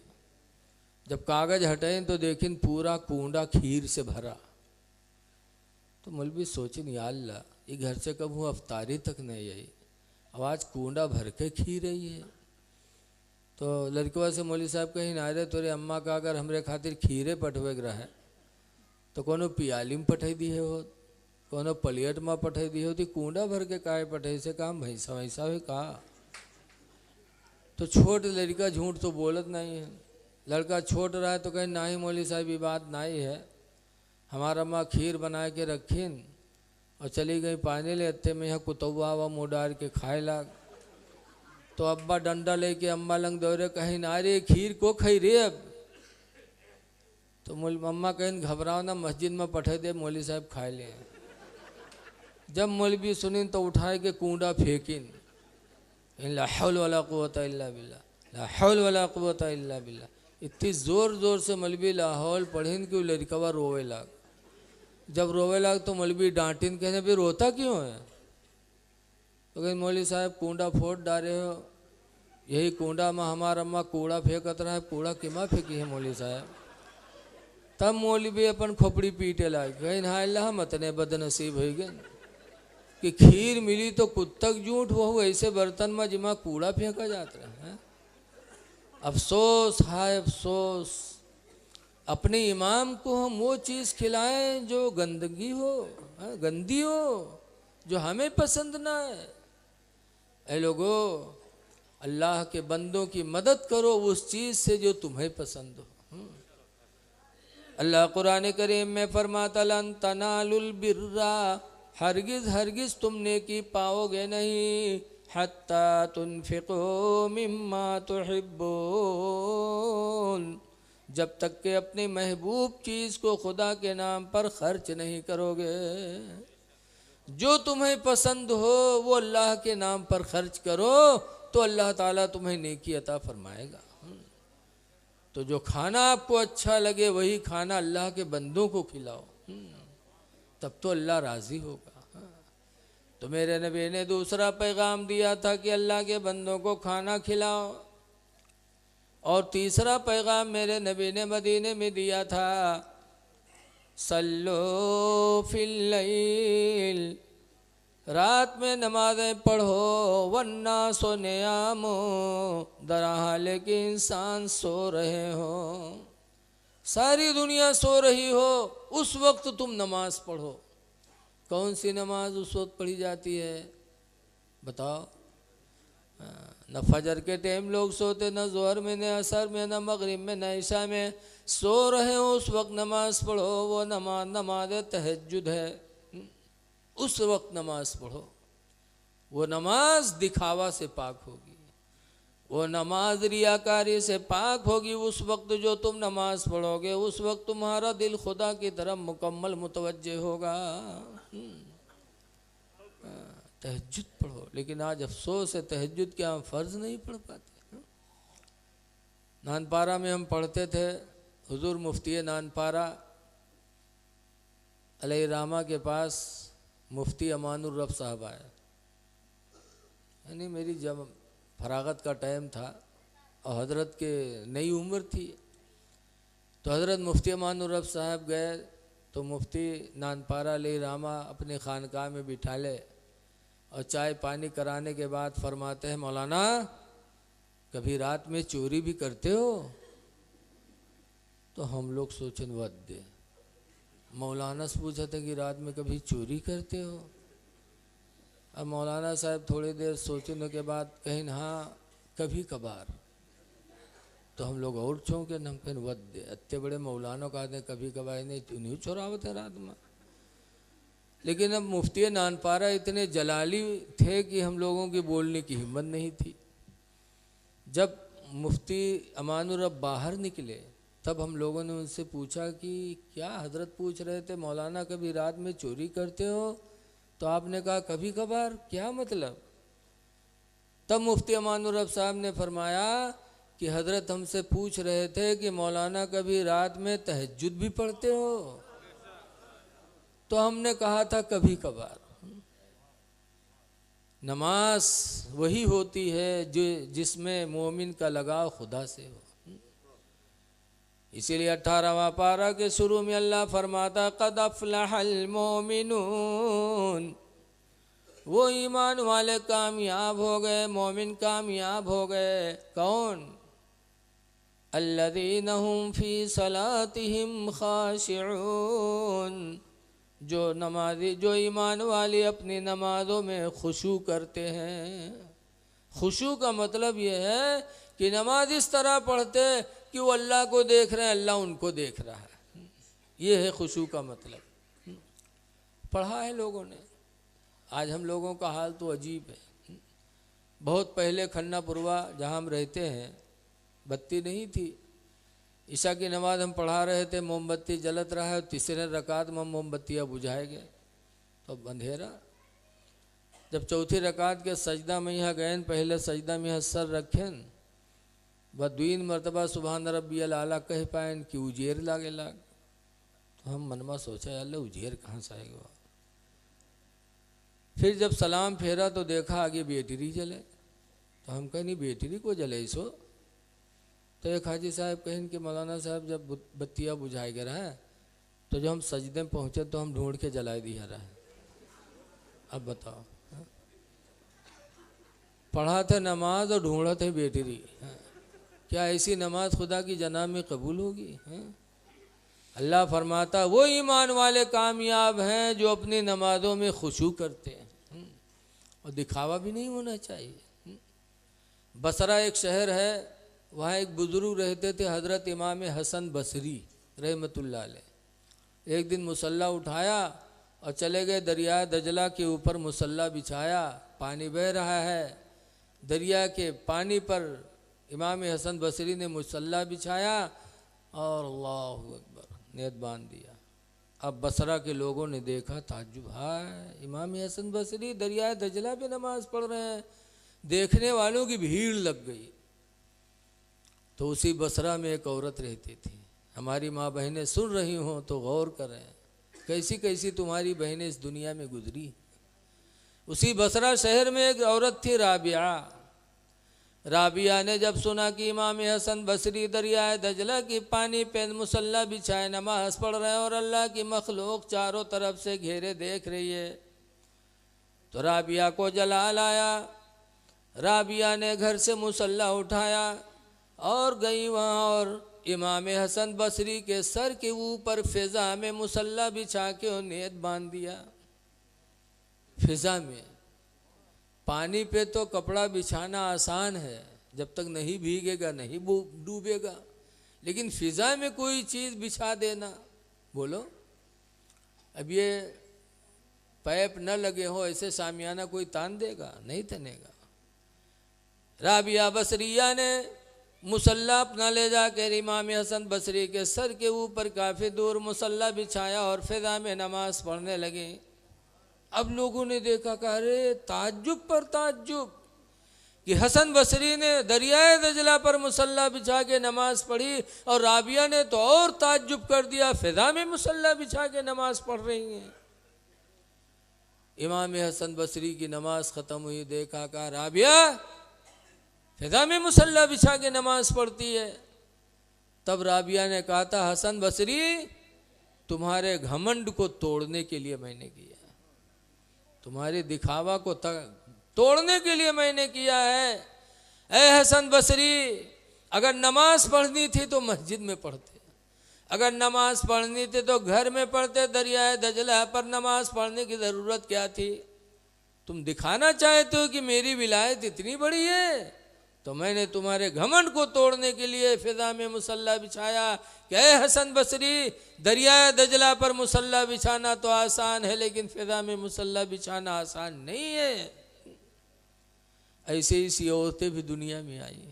जब कागज हटाएं तो देखें पूरा कूंडा खीर से भरा। तो मौलवी सोचें या अल्लाह ये घर से कब अफ्तारी तक नहीं आई, आवाज़ कूंडा भर के खीर रही है। तो लड़कवा से मौलवी साहब कहीं ना रहे तोरे अम्मा का अगर हमरे खातिर खीरे पठवे रहे तो कोनो पियाली में पठाई दी है, हो कोनो पलियट में पठाई दी होती, कूंडा भर के काहे पठाई से काम भैंसा वैसा है कहा। तो छोट लड़का झूठ तो बोलत नहीं है। लड़का छोट रहा है तो कहीं ना ही मौलवी साहब ये बात नहीं है, हमारा अम्मा खीर बना के रखीन और चली गई पानी ले अत्ते में यहाँ कुतुआ व मुँह डाल के खाए लाग। तो अब्बा डंडा लेके अम्मा लंग दौड़े, कहीं ना रे खीर को खाई रे अब। तो अम्मा कहीं घबराओ ना मस्जिद में पठे दे मौलवी साहब खाए ले। जब मौलवी सुनी तो उठाए के कूंडा फेंकिन, ला हौल वला कुव्वता इल्ला बिल्लाह, ला हौल वला कुव्वता इल्ला बिल्लाह। इतनी ज़ोर ज़ोर से मौलवी लाहौल पढ़िन कि लड़कवा रोवे लाग। जब रोवे लाग तो मौलवी डांटिन, कहने भी रोता क्यों है? तो कहीं मौलवी साहब कूंडा फोड़ डाले हो, यही कूंडा में हमारा अम्मा कूड़ा फेंकत रहा है, कूड़ा किमा फेंकी है मौलवी साहब। तब मौलवी अपन खोपड़ी पीटे लाग, कहीं ना अल्लाह मतने बदनसीब हो गए कि खीर मिली तो कुत्तक झूठ हो ऐसे बर्तन में जिमा कूड़ा फेंका जाता है। अफसोस हाय अफसोस, अपने इमाम को हम वो चीज़ खिलाएं जो गंदगी हो, गंदी हो, जो हमें पसंद ना है। ऐ लोगो अल्लाह के बंदों की मदद करो उस चीज़ से जो तुम्हें पसंद हो। अल्लाह कुरान करीम में फरमाता लन तनालुल बिर्रा, हरगिज हरगिज तुम नेकी पाओगे नहीं, हत्ता तुनफिको मिम्मा तुहिब्बून, जब तक के अपनी महबूब चीज़ को खुदा के नाम पर खर्च नहीं करोगे। जो तुम्हें पसंद हो वो अल्लाह के नाम पर खर्च करो तो अल्लाह ताला तुम्हें नेकी अता फरमाएगा। तो जो खाना आपको अच्छा लगे वही खाना अल्लाह के बंदों को खिलाओ, तब तो अल्लाह राज़ी होगा। तो मेरे नबी ने दूसरा पैगाम दिया था कि अल्लाह के बंदों को खाना खिलाओ। और तीसरा पैगाम मेरे नबी ने मदीने में दिया था, सल्लो फिल लैल, रात में नमाज़ें पढ़ो, वन्ना सो नियामो, दरहाल के इंसान सो रहे हो, सारी दुनिया सो रही हो, उस वक्त तुम नमाज पढ़ो। कौन सी नमाज उस वक्त पढ़ी जाती है बताओ? न फजर के टाइम लोग सोते, न जोहर में, न असर में, न मगरिब में, न ईशा में। सो रहे हो उस वक्त नमाज पढ़ो। वो नमाज तहज्जुद है, उस वक्त नमाज पढ़ो। वो नमाज दिखावा से पाक होगी, वो नमाज रियाकारी से पाक होगी। उस वक्त जो तुम नमाज पढ़ोगे, उस वक्त तुम्हारा दिल खुदा की तरफ मुकम्मल मुतवज्जे होगा। तहज्जुद पढ़ो। लेकिन आज अफसोस है, तहज्जुद क्या हम फ़र्ज़ नहीं पढ़ पाते। नानपारा में हम पढ़ते थे, हुजूर मुफ्ती नानपारा अलैहिर्रहमा के पास मुफ्ती अमानुर रब साहब आए। यानी मेरी जब फरागत का टाइम था और हज़रत के नई उम्र थी, तो हज़रत मुफ्ती अमानुर रब साहब गए तो मुफ्ती नानपारा अलैहिर्रहमा अपने खानकाह में बिठा ले और चाय पानी कराने के बाद फरमाते हैं, मौलाना कभी रात में चोरी भी करते हो? तो हम लोग सोचन वद दे, मौलाना से पूछा था कि रात में कभी चोरी करते हो? अब मौलाना साहब थोड़ी देर सोचने के बाद कहीं हाँ कभी कभार। तो हम लोग और चौंके, हम कहीं वद दे, इतने बड़े मौलाना का आदमी कभी कभार नहीं चोरावत है रात में। लेकिन अब मुफ्ती नानपारा इतने जलाली थे कि हम लोगों की बोलने की हिम्मत नहीं थी। जब मुफ्ती अमानुर रब बाहर निकले तब हम लोगों ने उनसे पूछा कि क्या हजरत पूछ रहे थे, मौलाना कभी रात में चोरी करते हो? तो आपने कहा कभी कभार, क्या मतलब? तब मुफ्ती अमानुर रब साहब ने फरमाया कि हजरत हमसे पूछ रहे थे कि मौलाना कभी रात में तहज्जुद भी पढ़ते हो? तो हमने कहा था कभी कभार। नमाज वही होती है जो जिसमें मोमिन का लगाव खुदा से हो। इसीलिए 18वां पारा के शुरू में अल्लाह फरमाता, क़द अफ़लहल मोमिनून, वो ईमान वाले कामयाब हो गए, मोमिन कामयाब हो गए। कौन? अल्लज़ीना हुम फ़ी सलातिहिम ख़ाशिऊन, जो नमाजी, जो ईमान वाले अपनी नमाज़ों में खुशू करते हैं। खुशू का मतलब ये है कि नमाज इस तरह पढ़ते कि वो अल्लाह को देख रहे हैं, अल्लाह उनको देख रहा है। ये है खुशू का मतलब। पढ़ा है लोगों ने। आज हम लोगों का हाल तो अजीब है। बहुत पहले खन्नापुरवा जहाँ हम रहते हैं बत्ती नहीं थी। ईशा की नमाज हम पढ़ा रहे थे, मोमबत्ती जलत रहा है, तीसरे रकात में मोमबत्तियाँ बुझाए गए तो अंधेरा। जब चौथी रकात के सजदा में यहाँ गए, पहले सजदा में यहाँ सर रखें, बदवीन मरतबा सुबहान रब्बियल आला कह पाएन कि उजेर लागे लाग। तो हम मनमा सोचा अल्लाह उजेर कहाँ से आएगा। फिर जब सलाम फेरा तो देखा आगे बैटरी जले। तो हम कहें नहीं बैटरी को जले सो। तो एक हाजी साहब कहें कि मौलाना साहब जब बत्तियाँ बुझाए गए रहा है तो जब हम सजदे में पहुँचे तो हम ढूंढ के जला दिया रहा है। अब बताओ, पढ़ा थे नमाज और ढूंढा थे बैटरी। क्या ऐसी नमाज खुदा की जनाब में कबूल होगी? अल्लाह फरमाता वो ईमान वाले कामयाब हैं जो अपनी नमाजों में खुशू करते हैं और दिखावा भी नहीं होना चाहिए। बसरा एक शहर है, वहाँ एक बुजुर्ग रहते थे, हज़रत इमाम हसन बसरी रहमतुल्लाह अलैह। एक दिन मुसल्ला उठाया और चले गए दरिया दजला के ऊपर। मुसल्ला बिछाया, पानी बह रहा है, दरिया के पानी पर इमाम हसन बसरी ने मुसल्ला बिछाया और अल्लाहु अकबर नियत बांध दिया। अब बसरा के लोगों ने देखा, ताज्जुब, हाय इमाम हसन बसरी दरिया दजला पे नमाज पढ़ रहे हैं। देखने वालों की भीड़ लग गई। तो उसी बसरा में एक औरत रहती थी। हमारी माँ बहनें सुन रही हों तो गौर करें, कैसी कैसी तुम्हारी बहनें इस दुनिया में गुजरी। उसी बसरा शहर में एक औरत थी, राबिया। राबिया ने जब सुना कि इमाम हसन बसरी दरियाए दजला की पानी पे मुसल्ला बिछाए नमाज पढ़ रहे हैं और अल्लाह की मखलूक चारों तरफ से घेरे देख रही है, तो राबिया को जलाल आया। राबिया ने घर से मुसल्ला उठाया और गई वहाँ और इमाम हसन बसरी के सर के ऊपर फिजा में मुसल्ला बिछा के और नियत बांध दिया। फिजा में पानी पे तो कपड़ा बिछाना आसान है, जब तक नहीं भीगेगा नहीं डूबेगा, लेकिन फिजा में कोई चीज़ बिछा देना, बोलो अब ये पैप न लगे हो ऐसे सामियाना कोई तान देगा? नहीं तनेगा। राबिया बसरिया ने मुसल्ला अपना ले जाकर इमाम हसन बसरी के सर के ऊपर काफ़ी दूर मुसल्ला बिछाया और फिजा में नमाज पढ़ने लगे। अब लोगों ने देखा, कहा अरे ताज्जुब पर ताज्जुब कि हसन बसरी ने दरियाए दजला पर मुसल्ला बिछा के नमाज पढ़ी और राबिया ने तो और ताज्जुब कर दिया, फिजा में मुसल्ला बिछा के नमाज पढ़ रही हैं। इमाम हसन बसरी की नमाज ख़त्म हुई, देखा, कहा राबिया फिजा में मुसल्ला बिछा के नमाज पढ़ती है। तब राबिया ने कहा था, हसन बसरी तुम्हारे घमंड को तोड़ने के लिए मैंने किया, तुम्हारे दिखावा को तोड़ने के लिए मैंने किया है। ए हसन बसरी, अगर नमाज पढ़नी थी तो मस्जिद में पढ़ते, अगर नमाज पढ़नी थी तो घर में पढ़ते, दरियाए दजला पर नमाज पढ़ने की ज़रूरत क्या थी? तुम दिखाना चाहते हो कि मेरी विलायत इतनी बड़ी है, तो मैंने तुम्हारे घमंड को तोड़ने के लिए फिजा में मुसल्ला बिछाया। क्या हसन बसरी, दरियाए दजला पर मुसल्ला बिछाना तो आसान है, लेकिन फिजा में मुसल्ला बिछाना आसान नहीं है। ऐसे ही सी औरतें भी दुनिया में आई,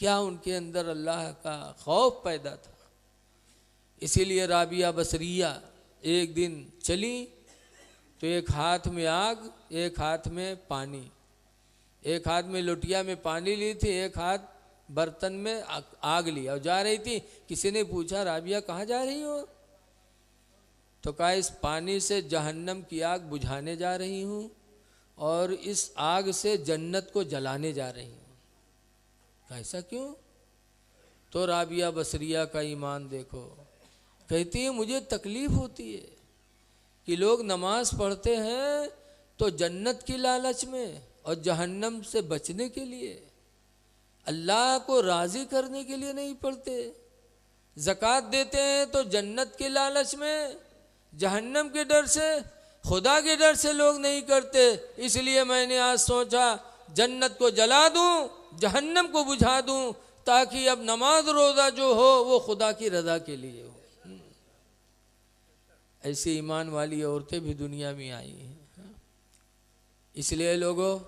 क्या उनके अंदर अल्लाह का खौफ पैदा था? इसीलिए राबिया बसरिया एक दिन चली तो एक हाथ में आग, एक हाथ में पानी, एक हाथ में लोटिया में पानी ली थी, एक हाथ बर्तन में आग लिया और जा रही थी। किसी ने पूछा, राबिया कहाँ जा रही हो? तो कहा इस पानी से जहन्नम की आग बुझाने जा रही हूँ और इस आग से जन्नत को जलाने जा रही हूँ। कहा ऐसा क्यों? तो राबिया बसरिया का ईमान देखो, कहती है मुझे तकलीफ होती है कि लोग नमाज पढ़ते हैं तो जन्नत की लालच में और जहन्नम से बचने के लिए, अल्लाह को राज़ी करने के लिए नहीं पढ़ते। ज़कात देते हैं तो जन्नत के लालच में, जहन्नम के डर से, खुदा के डर से लोग नहीं करते। इसलिए मैंने आज सोचा जन्नत को जला दूं, जहन्नम को बुझा दूं, ताकि अब नमाज रोज़ा जो हो वो खुदा की रज़ा के लिए हो। ऐसी ईमान वाली औरतें भी दुनिया में आई हैं। इसलिए लोगों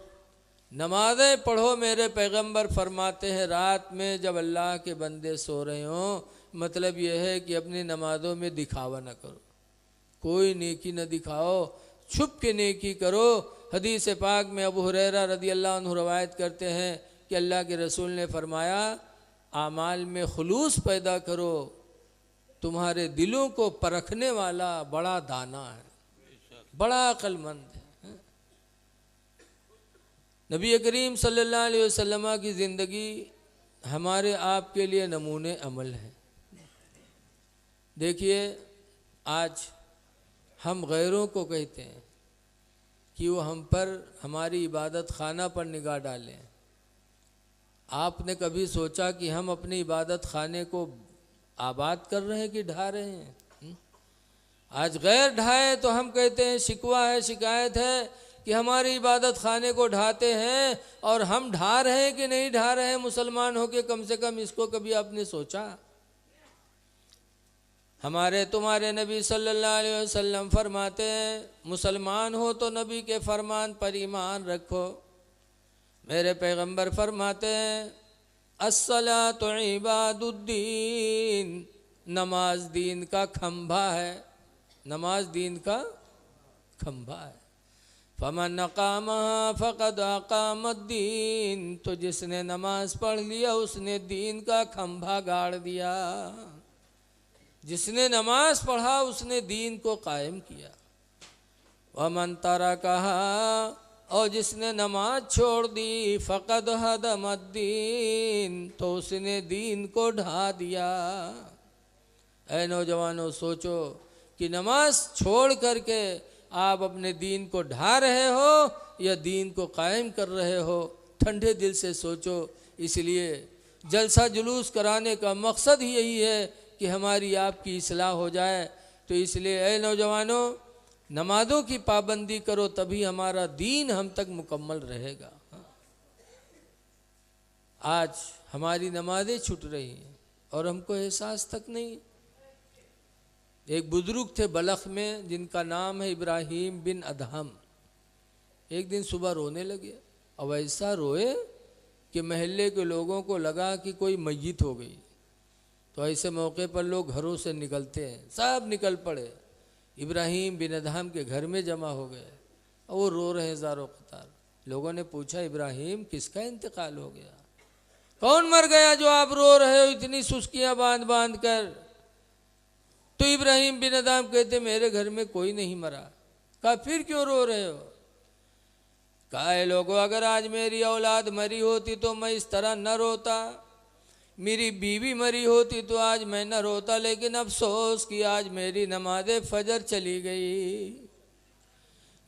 नमाज़ें पढ़ो, मेरे पैगंबर फरमाते हैं रात में जब अल्लाह के बंदे सो रहे हों, मतलब यह है कि अपनी नमाज़ों में दिखावा न करो, कोई नेकी न दिखाओ, छुप के नेकी करो। हदीस पाक में अबू हुरैरा रज़ी अल्लाह अन्हु रवायत करते हैं कि अल्लाह के रसूल ने फरमाया आमाल में खुलूस पैदा करो, तुम्हारे दिलों को परखने वाला बड़ा दाना है, बड़ा अक्लमंद है। नबी करीम सल्लल्लाहु अलैहि वसल्लम की ज़िंदगी हमारे आपके लिए नमूने अमल है। देखिए आज हम गैरों को कहते हैं कि वो हम पर, हमारी इबादत खाना पर निगाह डालें। आपने कभी सोचा कि हम अपनी इबादत खाने को आबाद कर रहे हैं कि ढा रहे हैं? आज गैर ढाए तो हम कहते हैं शिकवा है, शिकायत है कि हमारी इबादत खाने को ढाते हैं, और हम ढा रहे हैं कि नहीं ढा रहे हैं मुसलमान होके? कम से कम इसको कभी आपने सोचा? हमारे तुम्हारे नबी सल्लल्लाहु अलैहि वसल्लम फरमाते हैं मुसलमान हो तो नबी के फरमान पर ईमान रखो। मेरे पैगंबर फरमाते हैं अस्सलातु इबादुद्दीन, नमाज दीन का खंभा है, नमाज दीन का खंभा है। फमन अक़ामहा फ़क़द अक़ामद्दीन, तो जिसने नमाज पढ़ लिया उसने दीन का खंभा गाड़ दिया। जिसने नमाज पढ़ा उसने दीन को कायम किया। वमन तरकहा, और जिसने नमाज छोड़ दी फ़क़द हदमद्दीन, तो उसने दीन को ढा दिया। ऐ नौजवानों, सोचो कि नमाज छोड़ करके आप अपने दीन को ढा रहे हो या दीन को कायम कर रहे हो। ठंडे दिल से सोचो। इसलिए जलसा जुलूस कराने का मकसद ही यही है कि हमारी आपकी इस्लाह हो जाए। तो इसलिए ऐ नौजवानों, नमाज़ों की पाबंदी करो, तभी हमारा दीन हम तक मुकम्मल रहेगा। आज हमारी नमाजें छूट रही हैं और हमको एहसास तक नहीं। एक बुजुर्ग थे बलख में, जिनका नाम है इब्राहिम बिन अदहम। एक दिन सुबह रोने लगे। अब ऐसा रोए कि महल्ले के लोगों को लगा कि कोई मैयत हो गई। तो ऐसे मौके पर लोग घरों से निकलते हैं, सब निकल पड़े। इब्राहिम बिन अदहम के घर में जमा हो गए और वो रो रहे ज़ारो क़तार। लोगों ने पूछा, इब्राहिम किसका इंतकाल हो गया? कौन मर गया जो आप रो रहे हो इतनी सुस्कियां बांध बांध कर? तो इब्राहिम बिन अदहम कहते, मेरे घर में कोई नहीं मरा। कहा, फिर क्यों रो रहे हो? कहा, लोगों, अगर आज मेरी औलाद मरी होती तो मैं इस तरह न रोता। मेरी बीवी मरी होती तो आज मैं न रोता, लेकिन अफसोस कि आज मेरी नमाज फजर चली गई।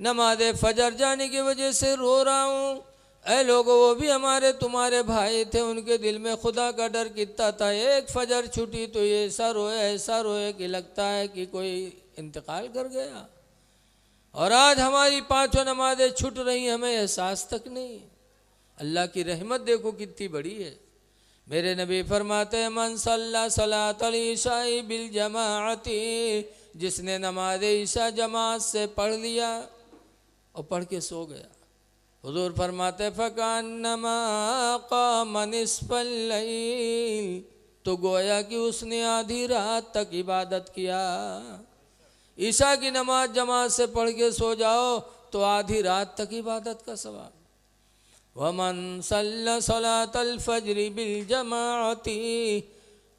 नमाज फजर जाने की वजह से रो रहा हूँ। ऐ लोगों, वो भी हमारे तुम्हारे भाई थे, उनके दिल में खुदा का डर कितना था। एक फजर छूटी तो ये ऐसा रोए कि लगता है कि कोई इंतकाल कर गया। और आज हमारी पांचों नमाजें छूट रही, हमें एहसास तक नहीं। अल्लाह की रहमत देखो कितनी बड़ी है। मेरे नबी फरमाते हैं, मन सल्ला सलातल ईशाई बिल जमाअती, जिसने नमाज ईशा जमात से पढ़ लिया और पढ़ के सो गया, हुजूर फरमाते फ़कान्नमा क़ाम निस्फ़ल लैल, तो गोया कि उसने आधी रात तक इबादत किया। ईशा की नमाज जमात से पढ़ के सो जाओ तो आधी रात तक इबादत का सवाब। वमन सल्ला सलातल फज्र बिल जमाअती,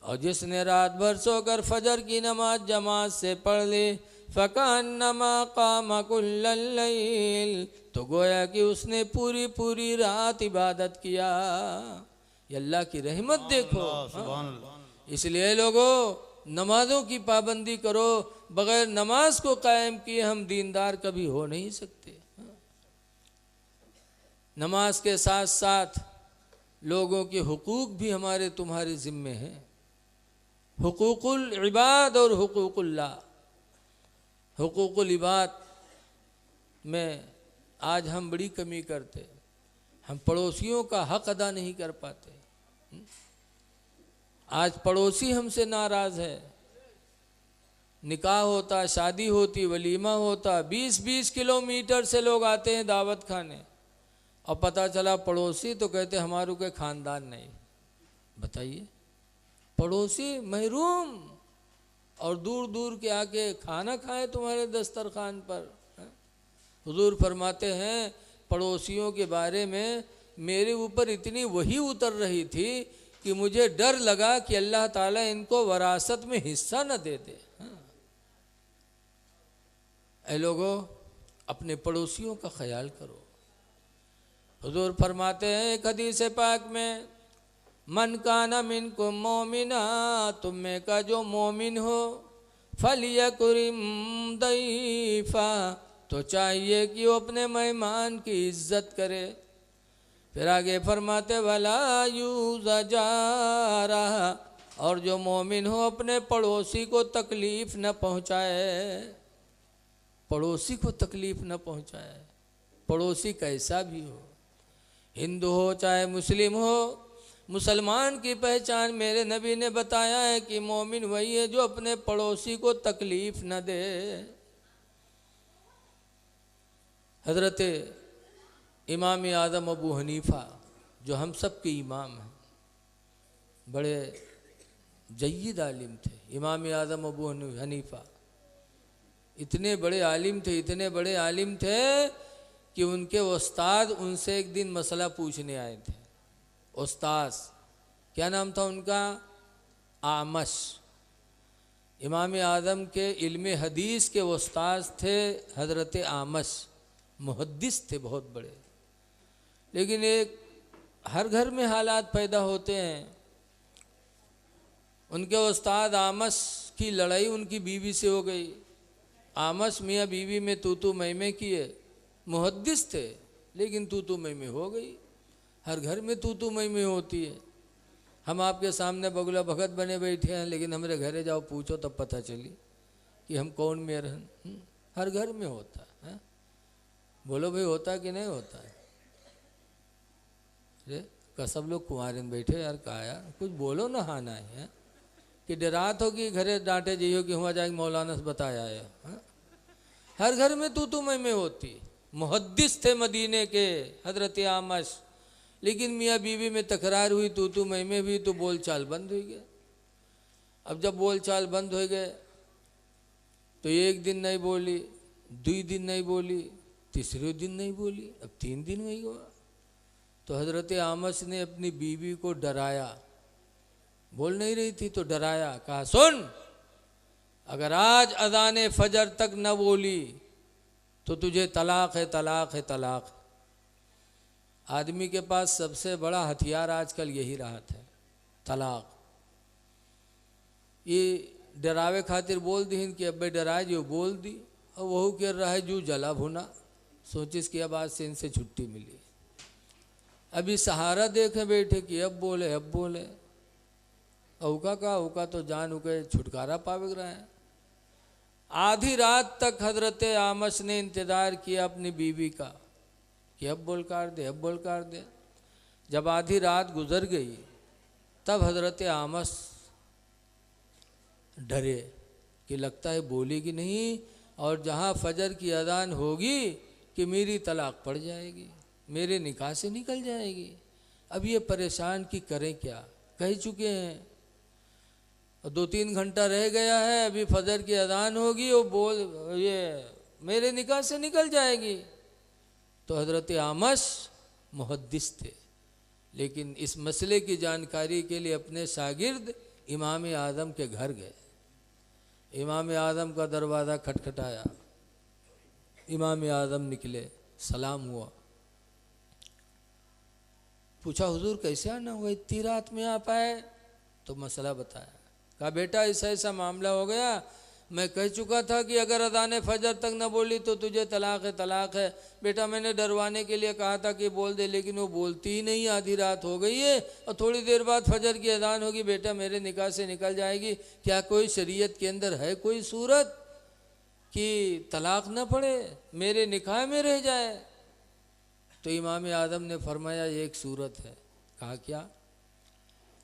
और जिसने रात भर सोकर फजर की नमाज जमात से पढ़ ले, फ़कान्नमा क़ाम कुल्लल लैल, तो गोया कि उसने पूरी पूरी रात इबादत किया। ये अल्लाह की रहमत देखो। इसलिए लोगों, नमाजों की पाबंदी करो। बगैर नमाज को कायम किए हम दीनदार कभी हो नहीं सकते। नमाज के साथ साथ लोगों के हुकूक भी हमारे तुम्हारे ज़िम्मे हैं। हुकूकुल इबाद और हुकूकुल्लाह। हुकूकुल इबाद में आज हम बड़ी कमी करते। हम पड़ोसियों का हक अदा नहीं कर पाते। आज पड़ोसी हमसे नाराज़ है। निकाह होता, शादी होती, वलीमा होता, 20-20 किलोमीटर से लोग आते हैं दावत खाने, और पता चला पड़ोसी तो कहते हमारू के ख़ानदान नहीं। बताइए, पड़ोसी महरूम और दूर दूर के आके खाना खाए तुम्हारे दस्तरखान पर। हुजूर फरमाते हैं, पड़ोसियों के बारे में मेरे ऊपर इतनी वही उतर रही थी कि मुझे डर लगा कि अल्लाह ताला इनको वरासत में हिस्सा न दे दे। ऐ लोगों, अपने पड़ोसियों का ख्याल करो। हुजूर फरमाते हैं एक हदीस पाक में, मन काना मिनकुम मोमिना, तुम में का जो मोमिन हो, फलियकुरिम दैफा, तो चाहिए कि वो अपने मेहमान की इज्जत करे। फिर आगे फरमाते, वला यूज़ा जारा, और जो मोमिन हो अपने पड़ोसी को तकलीफ़ न पहुँचाए। पड़ोसी को तकलीफ़ न पहुँचाए, पड़ोसी कैसा भी हो, हिंदू हो चाहे मुस्लिम हो। मुसलमान की पहचान मेरे नबी ने बताया है कि मोमिन वही है जो अपने पड़ोसी को तकलीफ़ न दे। हज़रत इमाम आज़म अबू हनीफ़ा, जो हम सब के इमाम हैं, बड़े जय्यद आलिम थे। इमाम आज़म अबू हनीफ़ा इतने बड़े आलिम थे, इतने बड़े आलिम थे कि उनके उस्ताद उनसे एक दिन मसला पूछने आए थे। उस्ताद क्या नाम था उनका? आमश। इमाम आज़म के इल्म हदीस के उस्ताद थे हज़रत आमश। मुहद्दिस थे बहुत बड़े। लेकिन एक हर घर में हालात पैदा होते हैं। उनके उस्ताद आमस की लड़ाई उनकी बीवी से हो गई। आमस मियाँ बीवी में तू मैं किए। मुहद्दिस थे लेकिन तू मैं हो गई। हर घर में तू मैं होती है। हम आपके सामने बगुला भगत बने बैठे हैं, लेकिन हमारे घरे जाओ पूछो तब पता चली कि हम कौन में रहन। हर घर में होता है। बोलो भाई होता है कि नहीं होता है? अरे सब लोग कुंवारे में बैठे यार, कहा यार कुछ बोलो ना। हाँ ना है कि डरात हो कि घरे डांटे जाइयो कि हुआ जाएगा मौलाना से बताया है। हर घर में तू मैं होती। मुहद्दिस थे मदीने के हजरत आमश, लेकिन मियाँ बीवी में तकरार हुई, तू मैं हुई तो बोल चाल बंद हो गया। अब जब बोल चाल बंद हो गए तो एक दिन नहीं बोली, 2 दिन नहीं बोली, तीसरे दिन नहीं बोली, अब 3 दिन वही हुआ। तो हजरत आमश ने अपनी बीवी को डराया। बोल नहीं रही थी तो डराया, कहा सुन, अगर आज अज़ान फजर तक न बोली तो तुझे तलाक है, तलाक है, तलाक है। आदमी के पास सबसे बड़ा हथियार आजकल यही रहा है, तलाक। ये डरावे खातिर बोल दी कि अब्बे डराए जो बोल दी, और वहू कर रहा है जो जला भुना। सोचिस कि अब आज से इनसे छुट्टी मिली। अभी सहारा देखे बैठे कि अब बोले, अब बोले। औका का औका तो जान उके छुटकारा पावे रहा है। आधी रात तक हजरत आमश ने इंतज़ार किया अपनी बीवी का कि अब बोल काट दे, अब बोल काट दे। जब आधी रात गुजर गई तब हजरत आमश डरे कि लगता है बोलेगी नहीं, और जहाँ फजर की अजान होगी कि मेरी तलाक पड़ जाएगी, मेरे निकाह से निकल जाएगी। अब ये परेशान कि करें क्या, कह चुके हैं। 2-3 घंटा रह गया है, अभी फजर की अजान होगी और बोल ये मेरे निकाह से निकल जाएगी। तो हजरत आमश मुहद्दिस थे, लेकिन इस मसले की जानकारी के लिए अपने शागिर्द इमाम आज़म के घर गए। इमाम आज़म का दरवाज़ा खटखटाया, इमाम आज़म निकले, सलाम हुआ। पूछा हुजूर कैसे आना हुआ, इतनी रात में आ पाए? तो मसला बताया। कहा बेटा ऐसा ऐसा मामला हो गया, मैं कह चुका था कि अगर अज़ान फजर तक न बोली तो तुझे तलाक है, तलाक है। बेटा मैंने डरवाने के लिए कहा था कि बोल दे, लेकिन वो बोलती ही नहीं। आधी रात हो गई है और थोड़ी देर बाद फजर की अज़ान होगी, बेटा मेरे निकाह से निकल जाएगी। क्या कोई शरीयत के अंदर है कोई सूरत कि तलाक न पड़े, मेरे निकाह में रह जाए? तो इमाम आज़म ने फरमाया एक सूरत है। कहा क्या?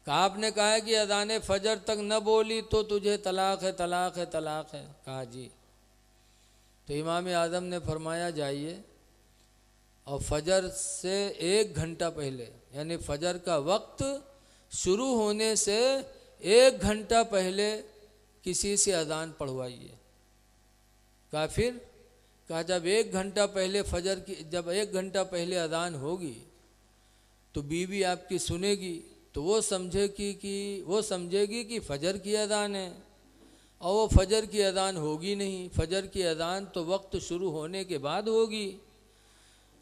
कहा आपने कहा है कि अज़ान फजर तक न बोली तो तुझे तलाक है, तलाक है, तलाक है। कहा जी। तो इमाम आज़म ने फरमाया जाइए और फजर से 1 घंटा पहले, यानी फजर का वक्त शुरू होने से 1 घंटा पहले किसी से अज़ान पढ़वाइए। कहा फिर? कहा जब 1 घंटा पहले फजर की, जब 1 घंटा पहले अज़ान होगी तो बीवी आपकी सुनेगी तो वो समझेगी कि फजर की अज़ान है, और वो फजर की अज़ान होगी नहीं। फजर की अज़ान तो वक्त शुरू होने के बाद होगी,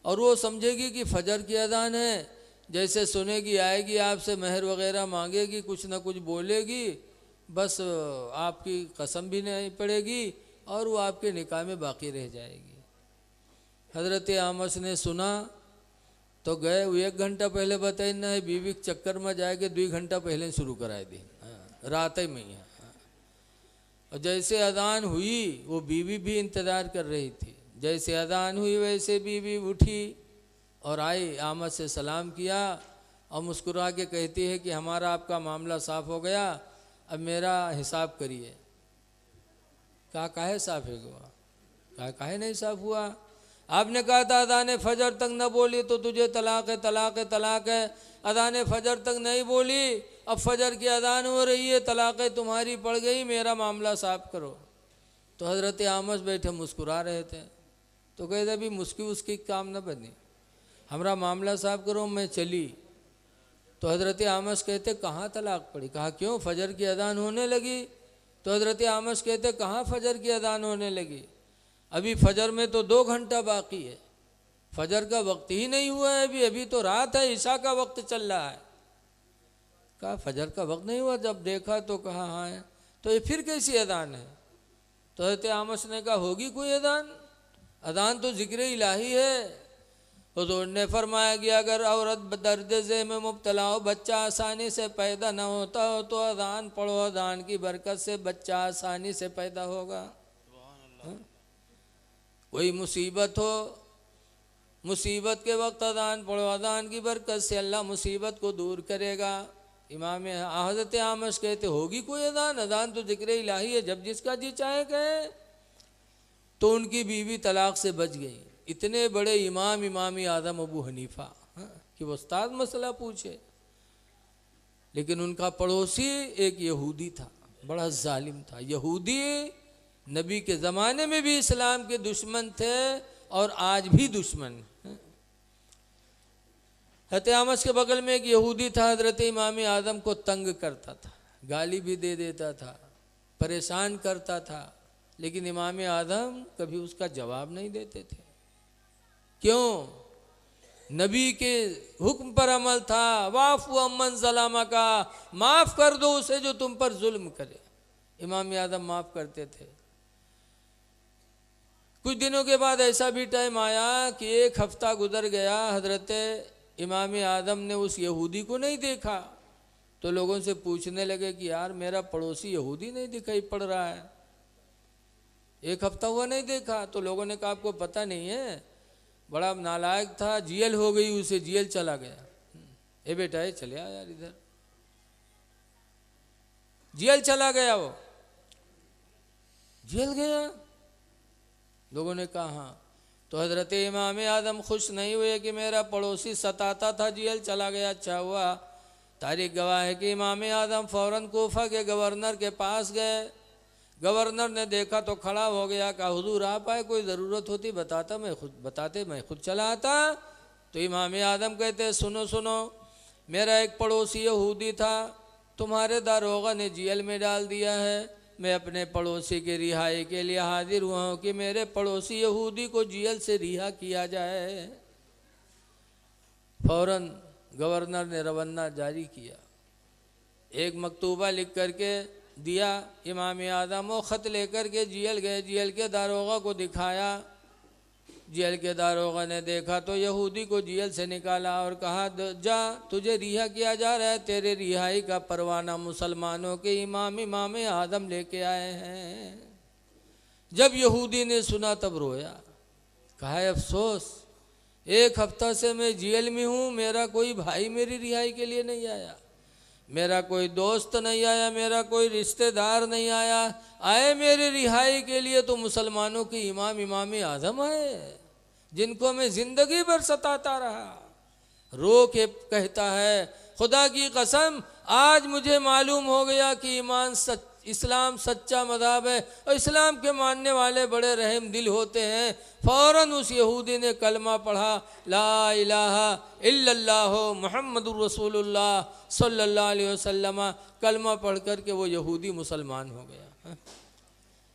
और वो समझेगी कि फजर की अज़ान है। जैसे सुनेगी, आएगी आपसे महर वगैरह मांगेगी, कुछ ना कुछ बोलेगी, बस आपकी कसम भी नहीं पड़ेगी और वो आपके निकाह में बाकी रह जाएगी। हज़रत आमश ने सुना तो गए। वो 1 घंटा पहले बताए ना है, बीवी के चक्कर में जाएगी 2 घंटा पहले शुरू कराए दी, रात ही में। और जैसे अज़ान हुई वो बीवी भी इंतज़ार कर रही थी। जैसे अज़ान हुई वैसे बीवी उठी और आई, आमद से सलाम किया और मुस्कुरा के कहती है कि हमारा आपका मामला साफ़ हो गया, अब मेरा हिसाब करिए। कहा काहे साफ़ है हुआ? कहा काहे नहीं साफ़ हुआ? आपने कहा था अज़ान फजर तक न बोली तो तुझे तलाक है, तलाक है, तलाक है। अज़ान फजर तक नहीं बोली, अब फजर की अज़ान हो रही है, तलाक़ तुम्हारी पड़ गई, मेरा मामला साफ़ करो। तो हज़रत आमश बैठे मुस्कुरा रहे थे। तो कहते अभी मुस्की उसकी काम न बनी, हमारा मामला साफ़ करो, मैं चली। तो हज़रत आमश कहते कहाँ तलाक़ पड़ी? कहा क्यों? फजर की अज़ान होने लगी। तो हज़रत आमश कहते कहाँ फजर की अज़ान होने लगी? अभी फजर में तो 2 घंटा बाकी है। फजर का वक्त ही नहीं हुआ है, अभी तो रात है, ईशा का वक्त चल रहा है। कहा फजर का वक्त नहीं हुआ, जब देखा तो कहा हाँ है, तो ये फिर कैसी अदान है? तो हज़रत आमश ने कहा होगी कोई अदान, अदान तो जिक्र इलाही है। हुज़ूर ने फरमाया कि अगर औरत दर्द ज़े में मुब्तला हो, बच्चा आसानी से पैदा ना होता हो, तो अदान पढ़ो, अदान की बरकत से बच्चा आसानी से पैदा होगा। कोई मुसीबत हो, मुसीबत के वक्त अदान पढ़ो, अदान की बरकत से अल्लाह मुसीबत को दूर करेगा। इमाम हज़रत आमश कहते होगी कोई अदान, अदान तो जिक्र इलाही है, जब जिसका जी चाहे कहे। तो उनकी बीवी तलाक से बच गई। इतने बड़े इमाम आदम अबू हनीफा कि वो उस्ताद मसला पूछे, लेकिन उनका पड़ोसी एक यहूदी था, बड़ा जालिम था। यहूदी नबी के ज़माने में भी इस्लाम के दुश्मन थे और आज भी दुश्मन। हज़रत आमश के बगल में एक यहूदी था, हज़रत इमाम आदम को तंग करता था, गाली भी दे देता था, परेशान करता था, लेकिन इमाम आदम कभी उसका जवाब नहीं देते थे। क्यों? नबी के हुक्म पर अमल था, वाफ़ु अम्मन ज़लामा का, माफ़ कर दो उसे जो तुम पर जुल्म करे। इमाम आदम माफ़ करते थे। कुछ दिनों के बाद ऐसा भी टाइम आया कि एक हफ्ता गुजर गया, हज़रत इमाम आदम ने उस यहूदी को नहीं देखा। तो लोगों से पूछने लगे कि यार मेरा पड़ोसी यहूदी नहीं दिखाई पड़ रहा है, एक हफ्ता हुआ नहीं देखा। तो लोगों ने कहा आपको पता नहीं है, बड़ा नालायक था, जेल हो गई उसे, जेल चला गया। ए बेटा ये चले आ यार इधर, जेल चला गया, वो जेल गया। लोगों ने कहा हाँ। तो हज़रत इमाम आदम खुश नहीं हुए कि मेरा पड़ोसी सताता था, जेल चला गया, अच्छा हुआ। तारीख गवाह है कि इमाम आदम फ़ौरन कोफा के गवर्नर के पास गए। गवर्नर ने देखा तो खड़ा हो गया, कहा हुजूर आप आए, कोई ज़रूरत होती बताते मैं खुद चला आता। तो इमाम आदम कहते सुनो सुनो, मेरा एक पड़ोसी यहूदी था, तुम्हारे दारोगा ने जेल में डाल दिया है। मैं अपने पड़ोसी के रिहाई के लिए हाजिर हुआ हूँ कि मेरे पड़ोसी यहूदी को जेल से रिहा किया जाए। फ़ौरन गवर्नर ने रवन्ना जारी किया, एक मकतूबा लिख करके दिया। इमाम आदम वो ख़त लेकर के जेल गए, जेल के दारोगा को दिखाया। जेल के दारोगा ने देखा तो यहूदी को जेल से निकाला और कहा जा तुझे रिहा किया जा रहा है, तेरे रिहाई का परवाना मुसलमानों के इमाम आदम लेके आए हैं। जब यहूदी ने सुना तब रोया, कहा अफसोस, एक हफ्ता से मैं जेल में हूँ, मेरा कोई भाई मेरी रिहाई के लिए नहीं आया, मेरा कोई दोस्त नहीं आया, मेरा कोई रिश्तेदार नहीं आया, आए मेरे रिहाई के लिए तो मुसलमानों के इमाम आदम आए, जिनको मैं ज़िंदगी भर सताता रहा। रो के कहता है खुदा की कसम, आज मुझे मालूम हो गया कि इस्लाम सच्चा मज़हब है और इस्लाम के मानने वाले बड़े रहम दिल होते हैं। फ़ौरन उस यहूदी ने कलमा पढ़ा, ला इलाहा इल्लल्लाह मुहम्मदुर रसूलुल्लाह सल्लल्लाहु अलैहि वसल्लम। कलमा पढ़ कर के वो यहूदी मुसलमान हो गया।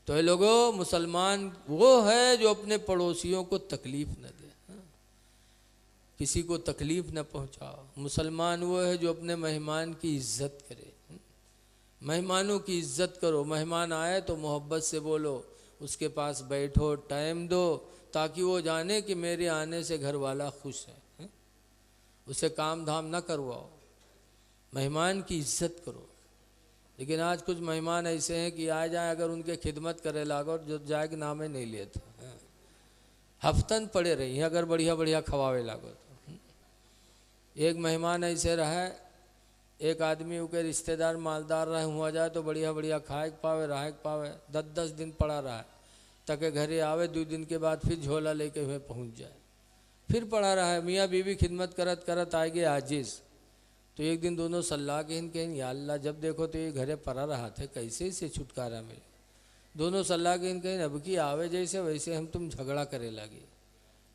तो ये लोगों, मुसलमान वो है जो अपने पड़ोसियों को तकलीफ़ न दे, किसी को तकलीफ़ न पहुँचाओ। मुसलमान वो है जो अपने मेहमान की इज़्ज़त करे, मेहमानों की इज़्ज़त करो। मेहमान आए तो मोहब्बत से बोलो, उसके पास बैठो, टाइम दो, ताकि वो जाने कि मेरे आने से घर वाला खुश है। उसे काम धाम ना करवाओ, मेहमान की इज़्ज़त करो। लेकिन आज कुछ मेहमान ऐसे हैं कि आ जाए, अगर उनके खिदमत करे लागो जो जाए के नामे नहीं लेते, हफ्तन पड़े रही अगर बढ़िया बढ़िया खवावे लागो तो। एक मेहमान ऐसे रहा, एक आदमी के रिश्तेदार मालदार रहे हुआ जाए तो बढ़िया बढ़िया खाए पावे, रहे पावे, 10-10 दिन पड़ा रहा ताकि घरे आवे, 2 दिन के बाद फिर झोला लेके हुए पहुँच जाए, फिर पड़ा रहा है। मियाँ बीवी खिदमत करत करत आएगे आजिज़। तो एक दिन दोनों सल्लाह कहें या अल्लाह, जब देखो तो ये घरे पड़ा रहा थे, कैसे इसे छुटकारा मिले। दोनों सल्लाह कहें अब की आवे जैसे वैसे हम तुम झगड़ा करे लगे।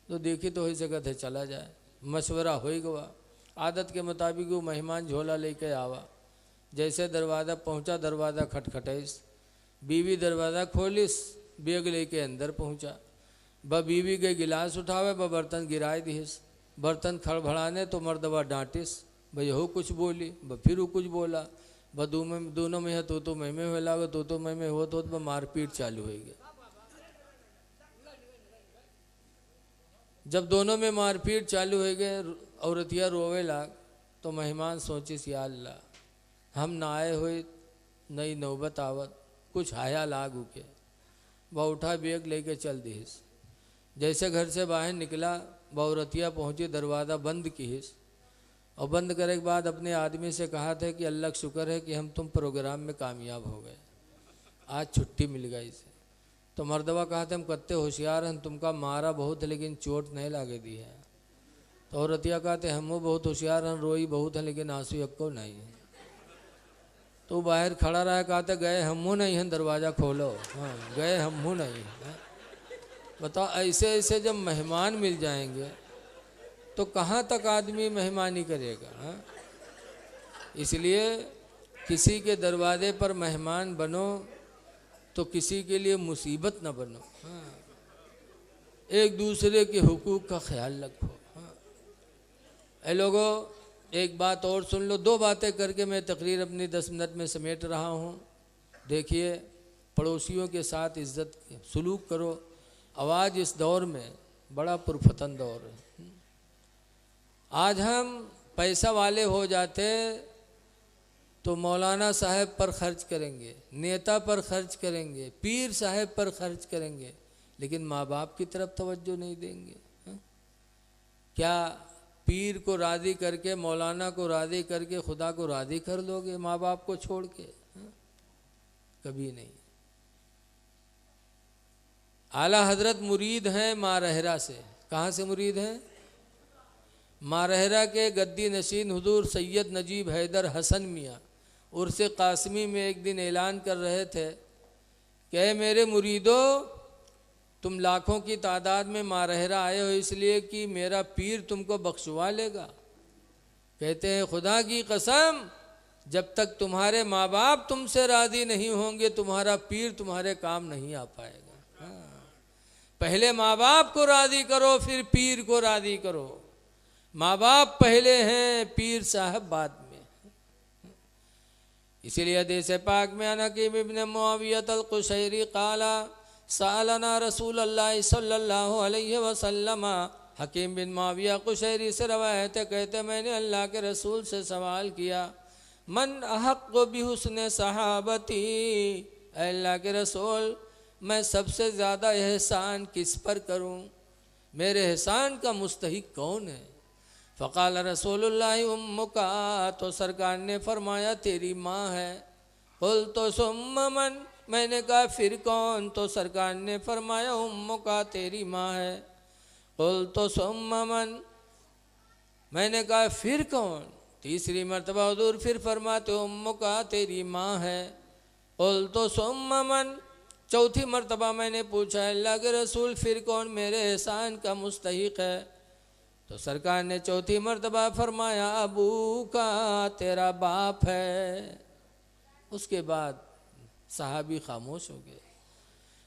तो देखी तो हो सकत है चला जाए, मशवरा हो ही गवा। आदत के मुताबिक वो मेहमान झोला लेके आवा, जैसे दरवाज़ा पहुंचा, दरवाज़ा खटखटाइस, बीवी दरवाज़ा खोलिस, बैग लेके अंदर पहुंचा। ब बीवी के गिलास उठावे ब बर्तन गिराए दिहिस, बर्तन खड़बड़ाने तो मर्दवा डांटिस, भाई हो कुछ बोली ब फिर वो कुछ बोला, ब दोनों में है तो मैं में होला, तो मैं में हो तो मारपीट चालू हो गया। जब दोनों में मारपीट चालू हो गए, औरतिया रोवे लाग, तो मेहमान सोचिस या अल्लाह हम ना आए हुए नई नौबत आवत, कुछ आया लाग उके, वह उठा बैग लेके चल दिहिस। जैसे घर से बाहर निकला, औरतिया पहुंची, दरवाज़ा बंद कीस, और बंद करे के बाद अपने आदमी से कहा था कि अल्लाह का शुक्र है कि हम तुम प्रोग्राम में कामयाब हो गए, आज छुट्टी मिल गई से। तो मर्दवा कहा था हम कत्ते होशियार हैं, तुमका मारा बहुत है लेकिन चोट नहीं लागे दी है। तो औरतिया कहते हम बहुत होशियार हैं, रोई बहुत है लेकिन आंसू अक्को नहीं है। तो बाहर खड़ा रहा, कहते गए हमू नहीं हैं, दरवाज़ा खोलो। हाँ गए हमू नहीं हैं। बताओ ऐसे ऐसे जब मेहमान मिल जाएंगे तो कहाँ तक आदमी मेहमानी करेगा। हाँ? इसलिए किसी के दरवाजे पर मेहमान बनो तो किसी के लिए मुसीबत न बनो। हाँ? एक दूसरे के हुकूक का ख्याल रखो। हाँ? ऐ लोगों एक बात और सुन लो, दो बातें करके मैं तकरीर अपनी 10 मिनट में समेट रहा हूँ। देखिए, पड़ोसियों के साथ इज्जत सलूक करो। आवाज़ इस दौर में बड़ा पुरफतन दौर है। आज हम पैसा वाले हो जाते तो मौलाना साहब पर खर्च करेंगे, नेता पर खर्च करेंगे, पीर साहब पर खर्च करेंगे, लेकिन माँ बाप की तरफ तवज्जो नहीं देंगे। हा? क्या पीर को राज़ी करके, मौलाना को राज़ी करके खुदा को राज़ी कर लोगे माँ बाप को छोड़ के? हा? कभी नहीं। आला हजरत मुरीद हैं मारहरा से। कहाँ से मुरीद हैं? मारहरा के गद्दी नशीन हुजूर सैयद नजीब हैदर हसन मियाँ उर्से कासमी में एक दिन ऐलान कर रहे थे कि मेरे मुरीदों, तुम लाखों की तादाद में मारहरा आए हो इसलिए कि मेरा पीर तुमको बख्शवा लेगा। कहते हैं खुदा की कसम, जब तक तुम्हारे माँ बाप तुमसे राज़ी नहीं होंगे तुम्हारा पीर तुम्हारे काम नहीं आ पाएगा। हाँ। पहले माँ बाप को राज़ी करो फिर पीर को राज़ी करो। माँ बाप पहले हैं, पीर साहब बाद में। इसीलिए हदीस पाक में अनकीम इब्न मुआवियत अल-कुशैरी काला सालना रसूल अल्लाह सल्लल्लाहु अलैहि वसल्लम। हकीम बिन मुआविया कुशैरी से रवायत है, कहते मैंने अल्लाह के रसूल से सवाल किया, मन अहक़्क़ु बिहुस्न सहाबती, अल्लाह के रसूल मैं सबसे ज़्यादा एहसान किस पर करूं, मेरे एहसान का मुस्तहिक कौन है? फ़क़ाल रसूलुल्लाह उम्मुका, तो सरकार ने फरमाया तेरी माँ है। कुल तो सुम्मा मन, मैंने कहा फिर कौन? तो सरकार ने फरमाया उम्मुका, तेरी माँ है। कुल तो सुम्मा मन, मैंने कहा फिर कौन? तीसरी मरतबा हुज़ूर फिर फरमाते उम्मुका, तेरी माँ है। कुल तो सुम्मा मन, चौथी मरतबा मैंने पूछा अल्लाह के रसूल फिर कौन मेरे एहसान का मुस्तहिक है? तो सरकार ने चौथी मरतबा फरमाया अबू का, तेरा बाप है। उसके बाद सहाबी खामोश हो गए,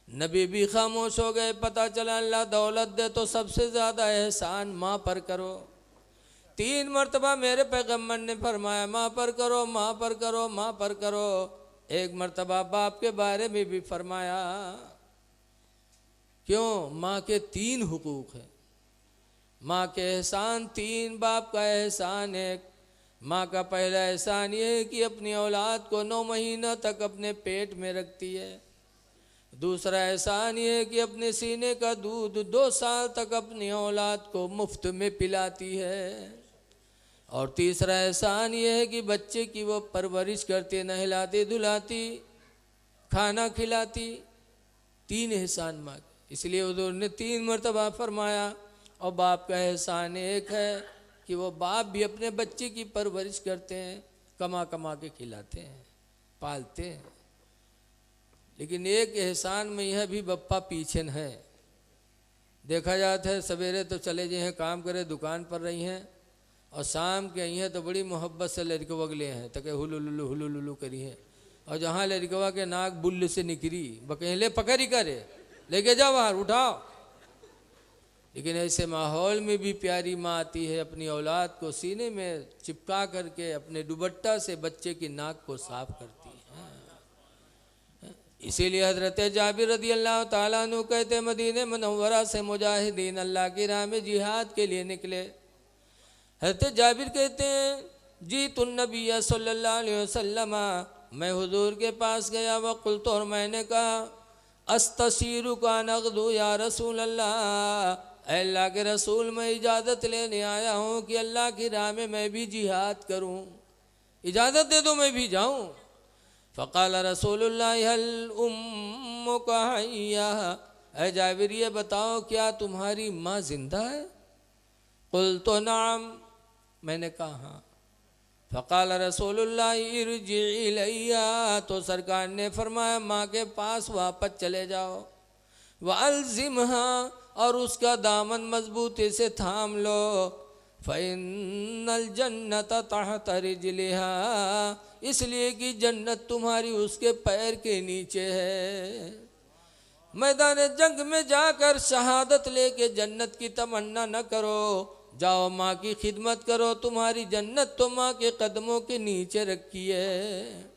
नबी भी खामोश हो गए। पता चला अल्लाह दौलत दे तो सबसे ज़्यादा एहसान माँ पर करो। 3 मरतबा मेरे पैगम्बर ने फरमाया माँ पर करो, माँ पर करो, माँ पर करो। 1 मरतबा बाप के बारे में भी फरमाया। क्यों? माँ के 3 हुकूक हैं। माँ के एहसान 3, बाप का एहसान 1। माँ का पहला एहसान ये है कि अपनी औलाद को 9 महीना तक अपने पेट में रखती है। दूसरा एहसान ये है कि अपने सीने का दूध 2 साल तक अपनी औलाद को मुफ्त में पिलाती है। और तीसरा एहसान ये है कि बच्चे की वो परवरिश करती, नहलाती धुलाती, खाना खिलाती। 3 एहसान माँ के। इसलिए हुज़ूर ने 3 मरतबा फरमाया। और बाप का एहसान 1 है कि वो बाप भी अपने बच्चे की परवरिश करते हैं, कमा कमा के खिलाते हैं, पालते हैं। लेकिन एक एहसान में यह भी बप्पा पीछे है। देखा जाता है सवेरे तो चले जाए हैं काम करे, दुकान पर रही हैं, और शाम के आई हैं तो बड़ी मोहब्बत से लड़कवा गले हैं तके हुलुलुलु करी है। और जहाँ लड़कवा के नाक बुल्ल से निकरी बकेले पकड़ी करे, लेके जाओ बाहर, उठाओ, लेकिन ऐसे माहौल में भी प्यारी माँ आती है, अपनी औलाद को सीने में चिपका करके अपने दुपट्टा से बच्चे की नाक को साफ करती है। इसीलिए हजरत जाबिर रदी अल्लाह ताला अन्हु कहते मदीने मुनव्वरा से मुजाहिदीन अल्लाह की राह में जिहाद के लिए निकले। हजरत जाबिर कहते हैं जी तुन नबी सल्लल्लाहु अलैहि वसल्लम, मैं हुजूर के पास गया, वक़ुल तो, और मैंने कहा अस्तसीरु का नगदू या रसूल अल्लाह, अल्लाह के रसूल मैं इजाज़त लेने आया हूँ कि अल्लाह की राह में मैं भी जिहाद करूँ, इजाज़त दे दो मैं भी जाऊँ। फ़क़ाल रसूलुल्लाह हल उम्मुका हय्या, ऐ जाबिर ये बताओ क्या तुम्हारी माँ जिंदा है? क़ुल्तु नअम, मैंने कहा हाँ। फ़क़ाल रसूलुल्लाह इरजी इलैया, तो सरकार ने फरमाया माँ के पास वापस चले जाओ। वअल्ज़िमहा, और उसका दामन मजबूती से थाम लो। फ़इन्नल जन्नत तहत रिजलिहा, इसलिए कि जन्नत तुम्हारी उसके पैर के नीचे है। मैदान जंग में जाकर शहादत लेके जन्नत की तमन्ना न करो, जाओ माँ की खिदमत करो, तुम्हारी जन्नत तो माँ के कदमों के नीचे रखी है।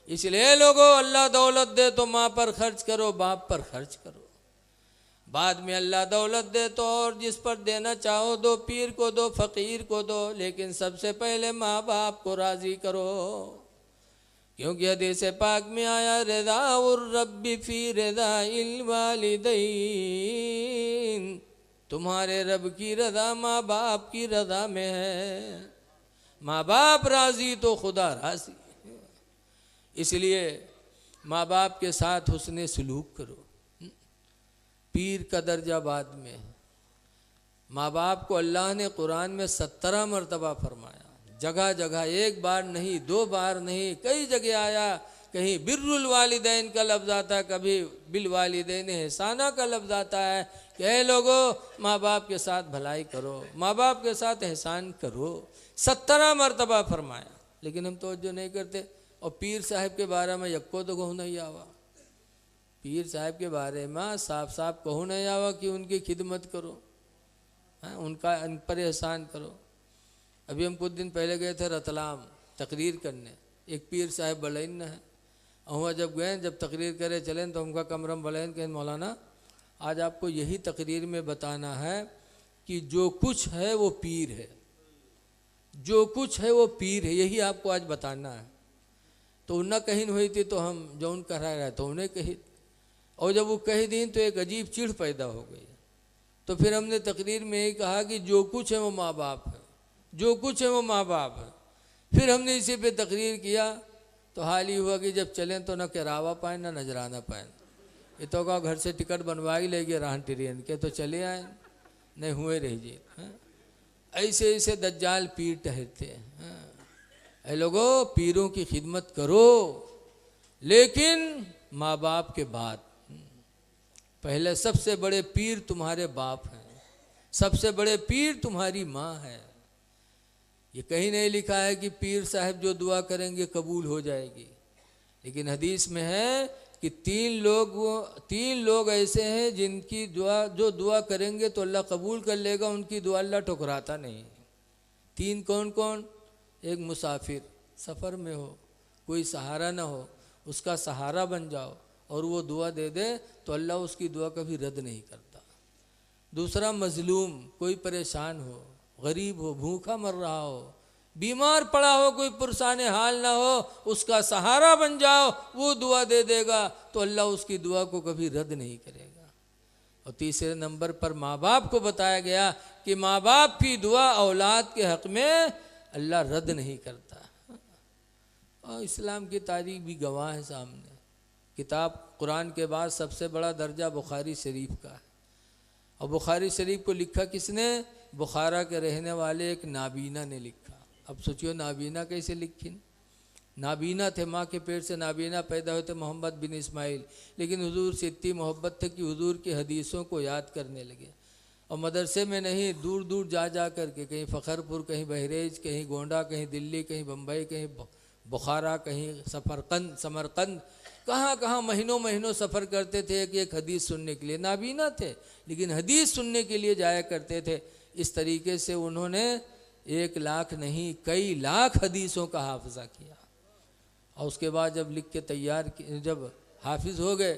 इसलिए लोगों अल्लाह दौलत दे तो माँ पर खर्च करो, बाप पर खर्च करो। बाद में अल्लाह दौलत दे तो और जिस पर देना चाहो दो, पीर को दो, फ़कीर को दो, लेकिन सबसे पहले माँ बाप को राज़ी करो। क्योंकि हदीस पाक में आया रिज़ाउर रब्बी फ़ी रिज़ाइल वालिदैन, तुम्हारे रब की रज़ा माँ बाप की रज़ा में है। माँ बाप राज़ी तो खुदा राज़ी। इसलिए माँ बाप के साथ हुस्ने सलूक करो। पीर का दर्जा बाद में। माँ बाप को अल्लाह ने कुरान में 17 मरतबा फरमाया, जगह जगह, एक बार नहीं, 2 बार नहीं, कई जगह आया। कहीं बिर्रुल वालिदैन का लफ्ज़ आता है, कभी बिल वालिदैन एहसाना का लफ्ज़ आता है कि ऐ लोगों माँ बाप के साथ भलाई करो, माँ बाप के साथ एहसान करो। 17 मरतबा फरमाया, लेकिन हम तवज्जो नहीं करते। और पीर साहब के बारे में यक्को तो कहूँ नहीं आवा, पीर साहब के बारे में साफ साफ कहूँ नहीं आवा कि उनकी खिदमत करो, उनका उन पर एहसान करो। अभी हम कुछ दिन पहले गए थे रतलाम तकरीर करने, एक पीर साहब बलैन है। वहाँ जब गए, जब तकरीर करे चलें तो उनका कमरम बलैन कहें मौलाना आज आपको यही तकरीर में बताना है कि जो कुछ है वो पीर है, जो कुछ है वो पीर है, यही आपको आज बताना है। तो उन्ना कहीं हुई थी तो हम जो उन कह रहा तो उन्हें कही, और जब वो कह दी तो एक अजीब चिढ़ पैदा हो गई। तो फिर हमने तकरीर में यही कहा कि जो कुछ है वो माँ बाप है, जो कुछ है वो माँ बाप है। फिर हमने इसी पे तकरीर किया तो हाल ही हुआ कि जब चलें तो ना किरावा पाए ना नजराना पाए। ये तो कहा घर से टिकट बनवा ही लेंगे राहन ट्रेन के, तो चले आए, नहीं हुए रहिए। ऐसे ऐसे दज्जाल पीर ठहरते हैं। ऐ लोगों पीरों की खिदमत करो, लेकिन माँ बाप के बाद। पहले सबसे बड़े पीर तुम्हारे बाप हैं, सबसे बड़े पीर तुम्हारी माँ है। ये कहीं नहीं लिखा है कि पीर साहब जो दुआ करेंगे कबूल हो जाएगी, लेकिन हदीस में है कि 3 लोग ऐसे हैं जिनकी दुआ, जो दुआ करेंगे तो अल्लाह कबूल कर लेगा, उनकी दुआ अल्लाह ठुकराता नहीं। 3 कौन कौन? एक मुसाफिर, सफ़र में हो, कोई सहारा ना हो, उसका सहारा बन जाओ और वो दुआ दे दे तो अल्लाह उसकी दुआ कभी रद्द नहीं करता। दूसरा मजलूम, कोई परेशान हो, गरीब हो, भूखा मर रहा हो, बीमार पड़ा हो, कोई पुरसाने हाल ना हो, उसका सहारा बन जाओ, वो दुआ दे देगा तो अल्लाह उसकी दुआ को कभी रद्द नहीं करेगा। और तीसरे नंबर पर माँ बाप को बताया गया कि माँ बाप की दुआ औलाद के हक़ में अल्लाह रद्द नहीं करता। और इस्लाम की तारीख भी गवाह है सामने। किताब कुरान के बाद सबसे बड़ा दर्जा बुखारी शरीफ का है, और बुखारी शरीफ को लिखा किसने? बुखारा के रहने वाले एक नाबीना ने लिखा। अब सोचियो नाबीना कैसे लिखी? नाबीना थे, माँ के पेट से नाबीना पैदा हुए थे मोहम्मद बिन इस्माइल, लेकिन हुजूर से इतनी मोहब्बत थी कि हुजूर की हदीसों को याद करने लगे। और मदरसे में नहीं, दूर दूर जा जा कर के, कहीं फ़खरपुर, कहीं बहरेज, कहीं गोंडा, कहीं दिल्ली, कहीं बम्बई, कहीं बुखारा, कहीं समरकंद, कहाँ कहाँ महीनों महीनों सफ़र करते थे कि एक हदीस सुनने के लिए, नाबीना थे लेकिन हदीस सुनने के लिए जाया करते थे। इस तरीके से उन्होंने 1 लाख नहीं कई लाख हदीसों का हाफजा किया। और उसके बाद जब लिख के तैयार, जब हाफिज हो गए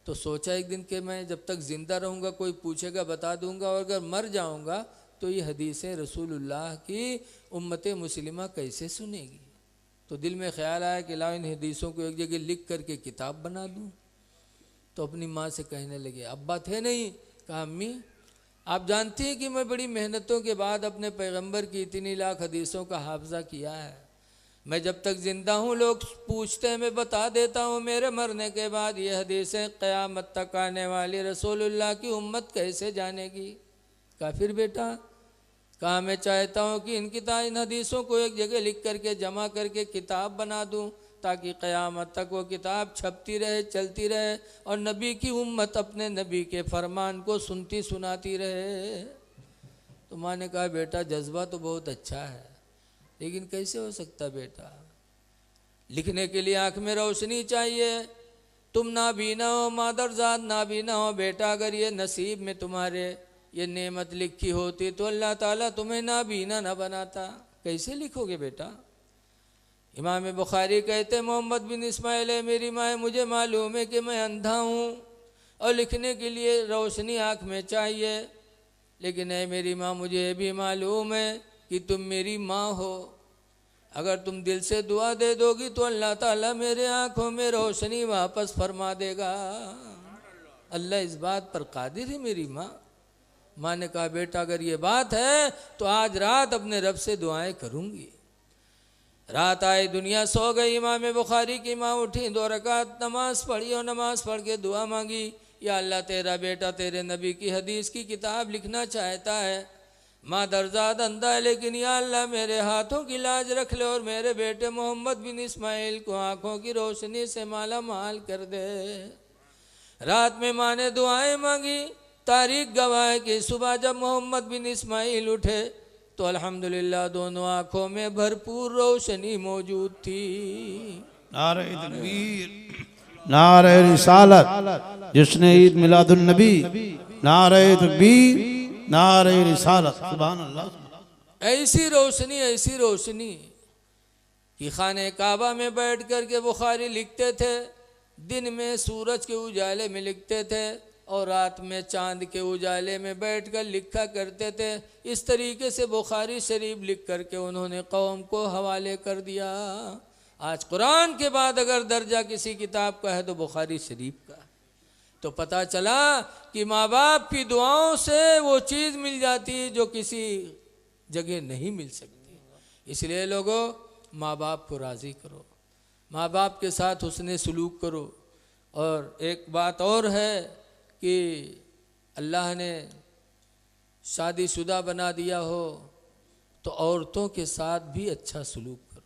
तो सोचा एक दिन कि मैं जब तक ज़िंदा रहूँगा कोई पूछेगा बता दूँगा, और अगर मर जाऊँगा तो ये हदीसें रसूलुल्लाह की उम्मत मुस्लिमा कैसे सुनेगी। तो दिल में ख्याल आया कि लाओ इन हदीसों को एक जगह लिख करके किताब बना दूँ। तो अपनी माँ से कहने लगे, अब्बा थे नहीं, कहा अम्मी आप जानती हैं कि मैं बड़ी मेहनतों के बाद अपने पैगंबर की इतनी लाख हदीसों का हाफजा किया है। मैं जब तक ज़िंदा हूँ लोग पूछते हैं, मैं बता देता हूँ मेरे मरने के बाद ये हदीसें क़यामत तक आने वाली रसूलुल्लाह की उम्मत कैसे जानेगी। कहा फिर बेटा, कहा मैं चाहता हूँ कि इन हदीसों को एक जगह लिख करके जमा करके किताब बना दूँ ताकि क़यामत तक वो किताब छपती रहे, चलती रहे और नबी की उम्मत अपने नबी के फरमान को सुनती सुनाती रहे। तो माँ ने कहा बेटा जज्बा तो बहुत अच्छा है लेकिन कैसे हो सकता बेटा, लिखने के लिए आँख में रोशनी चाहिए। तुम नाबीना हो, मादरजात नाबीना हो बेटा, अगर ये नसीब में तुम्हारे ये नेमत लिखी होती तो अल्लाह ताला तुम्हें नाबीना न बनाता, कैसे लिखोगे बेटा। इमाम बुखारी कहते मोहम्मद बिन इस्माइल है मेरी माँ, मुझे मालूम है कि मैं अंधा हूँ और लिखने के लिए रोशनी आँख में चाहिए, लेकिन है मेरी माँ मुझे ये भी मालूम है कि तुम मेरी माँ हो। अगर तुम दिल से दुआ दे दोगी तो अल्लाह ताला मेरे आँखों में रोशनी वापस फरमा देगा। अल्लाह इस बात पर कादिर है मेरी माँ। माँ ने कहा बेटा अगर ये बात है तो आज रात अपने रब से दुआएं करूँगी। रात आई, दुनिया सो गई। इमाम बुखारी की माँ उठी, 2 रकात नमाज पढ़ी और नमाज पढ़ के दुआ मांगी, या अल्लाह तेरा बेटा तेरे नबी की हदीस की किताब लिखना चाहता है। माँ दरजाद अंधा है लेकिन या अल्लाह मेरे हाथों की लाज रख ले और मेरे बेटे मोहम्मद बिन इस्माइल को आँखों की रोशनी से माला माल कर दे। रात में माँ ने दुआएं मांगी। तारीख गवाह है कि सुबह जब मोहम्मद बिन इस्माइल उठे तो अल्हम्दुलिल्लाह दोनों आँखों में भरपूर रोशनी मौजूद थी। नारे तकबीर, नारे रिसालत, जिसने ईद मिलादुन नबी, नारे तकबीर, नारे रिसालत, सुभान अल्लाह। ऐसी रोशनी कि खाने काबा में बैठ कर के बुखारी लिखते थे। दिन में सूरज के उजाले में लिखते थे और रात में चांद के उजाले में बैठकर लिखा करते थे। इस तरीके से बुखारी शरीफ लिख करके उन्होंने कौम को हवाले कर दिया। आज कुरान के बाद अगर दर्जा किसी किताब का है तो बुखारी शरीफ का। तो पता चला कि माँ बाप की दुआओं से वो चीज़ मिल जाती है जो किसी जगह नहीं मिल सकती। इसलिए लोगों माँ बाप को राज़ी करो, माँ बाप के साथ उसने सलूक करो। और एक बात और है कि अल्लाह ने शादीशुदा बना दिया हो तो औरतों के साथ भी अच्छा सलूक करो।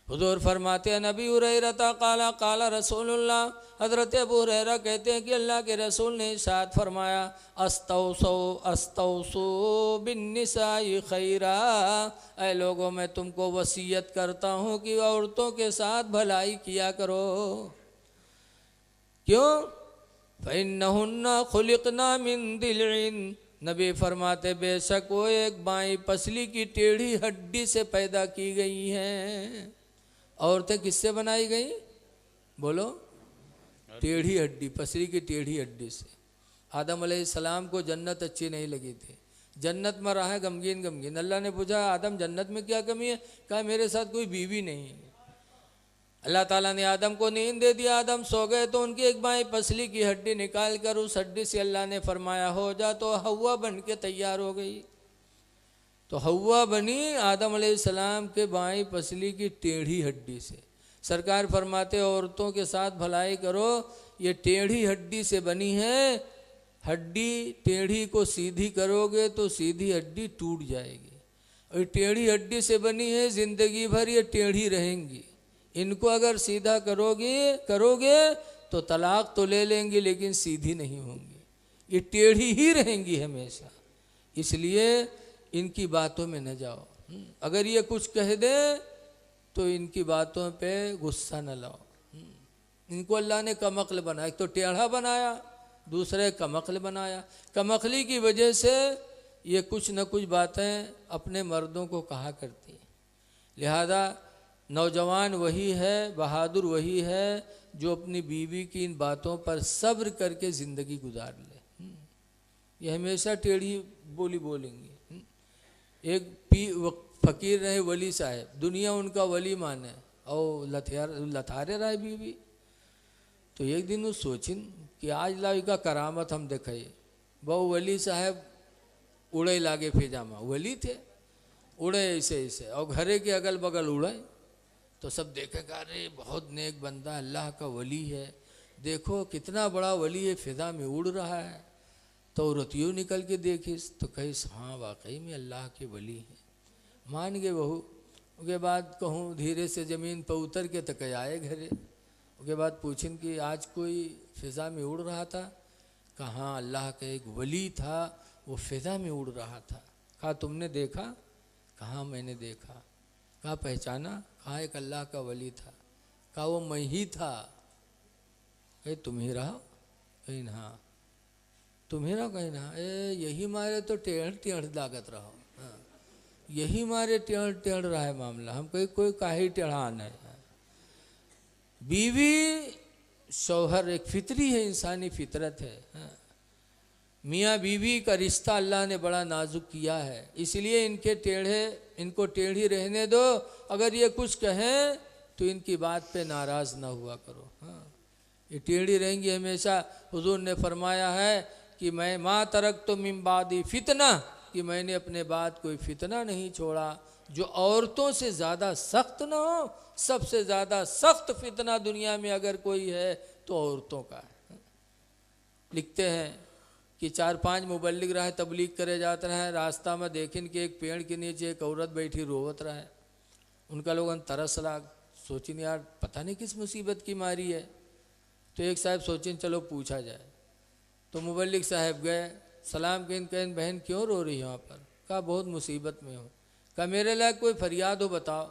हुजूर फरमाते हैं नबी हुरैरा काला काला रसूलुल्लाह, हज़रत अबू हुरैरा कहते हैं कि अल्लाह के रसूल ने इरशाद फरमाया अस्तौसो बिन्निसाई खैरा, ऐ लोगों मैं तुमको वसीयत करता हूँ कि औरतों के साथ भलाई किया करो। क्यों? फ़इन्नहुन्ना खुलिक़ना मिन दिल्इन, नबी फरमाते बेशक वो एक बाईं पसली की टेढ़ी हड्डी से पैदा की गई हैं। औरतें किससे बनाई गई? बोलो, टेढ़ी हड्डी, पसली की टेढ़ी हड्डी से। आदम अलैहिस्सलाम को जन्नत अच्छी नहीं लगी थी, जन्नत में रहा है गमगीन गमगीन। अल्लाह ने पूछा आदम जन्नत में क्या कमी है? कहा मेरे साथ कोई बीवी नहीं है। अल्लाह ताला ने आदम को नींद दे दिया, आदम सो गए तो उनकी एक बाईं पसली की हड्डी निकाल कर उस हड्डी से अल्लाह ने फरमाया हो जा, तो हव्वा बन के तैयार हो गई। तो हव्वा बनी आदम अलैहिस्सलाम के बाईं पसली की टेढ़ी हड्डी से। सरकार फरमाते औरतों के साथ भलाई करो, ये टेढ़ी हड्डी से बनी है। हड्डी टेढ़ी को सीधी करोगे तो सीधी हड्डी टूट जाएगी, और टेढ़ी हड्डी से बनी है, जिंदगी भर ये टेढ़ी रहेंगी। इनको अगर सीधा करोगे तो तलाक तो ले लेंगी लेकिन सीधी नहीं होंगी, ये टेढ़ी ही रहेंगी हमेशा। इसलिए इनकी बातों में न जाओ। अगर ये कुछ कह दे तो इनकी बातों पे गुस्सा न लाओ। इनको अल्लाह ने कमकल बनाया, एक तो टेढ़ा बनाया, दूसरे कमकल बनाया। कमकली की वजह से ये कुछ न कुछ बातें अपने मर्दों को कहा करती हैं। लिहाजा नौजवान वही है, बहादुर वही है जो अपनी बीवी की इन बातों पर सब्र करके ज़िंदगी गुजार ले। ये हमेशा टेढ़ी बोली बोलेंगे। एक फ़कीर रहे वली साहब, दुनिया उनका वली माने और लथारे रहे बीवी। तो एक दिन वो सोचिन कि आज लाई का करामत हम देखाइए। बहु वली साहब उड़े लागे फिजामा, वली थे, उड़े ऐसे ऐसे और घरे के अगल बगल उड़े। तो सब देखेगा, अरे बहुत नेक बंदा, अल्लाह का वली है, देखो कितना बड़ा वली है, फिजा में उड़ रहा है। तो रतियों निकल के देखिस तो कहीस, हाँ वाकई में अल्लाह के वली है। मान गए बहू। उसके बाद कहूँ धीरे से ज़मीन पर उतर के तो कह आए घरे। उसके बाद पूछिन कि आज कोई फ़िज़ा में उड़ रहा था? कहाँ अल्लाह का एक वली था, वो फ़िज़ा में उड़ रहा था। कहा तुमने देखा? कहाँ मैंने देखा। कहा पहचाना? कहा एक अल्लाह का वली था। कहा वो मैं ही था। कहीं तुम ही रहा? कहीं हाँ। तुम ही रहो? कहीं ना। यही मारे तो टेढ़ टेढ़ लागत रहो। हाँ। यही मारे टेढ़ टेढ़ रहा है मामला। हम कहीं कोई काहे टेढ़ान है। बीवी शौहर एक फितरी है, इंसानी फितरत है। हाँ। मियाँ बीवी का रिश्ता अल्लाह ने बड़ा नाजुक किया है, इसलिए इनको टेढ़ी रहने दो। अगर ये कुछ कहें तो इनकी बात पे नाराज़ ना हुआ करो। हाँ, ये टेढ़ी रहेंगी हमेशा। हुजूर ने फरमाया है कि मैं माँ तरक तो मिम्बादी फितना, कि मैंने अपने बाद कोई फितना नहीं छोड़ा जो औरतों से ज़्यादा सख्त ना हो। सबसे ज़्यादा सख्त फितना दुनिया में अगर कोई है तो औरतों का है। लिखते हैं कि 4-5 मुबल्लिग रहे, तबलीग करे जाते रहे। रास्ता में देखें कि एक पेड़ के नीचे एक औरत बैठी रोवत रहे। उनका लोगों तरस लाग, सोचिन यार पता नहीं किस मुसीबत की मारी है। तो एक साहब सोचिन चलो पूछा जाए। तो मुबल्लिग साहब गए, सलाम कहें बहन क्यों रो रही हो यहाँ पर? कहा बहुत मुसीबत में हो। कहा मेरे लायक कोई फरियाद हो बताओ।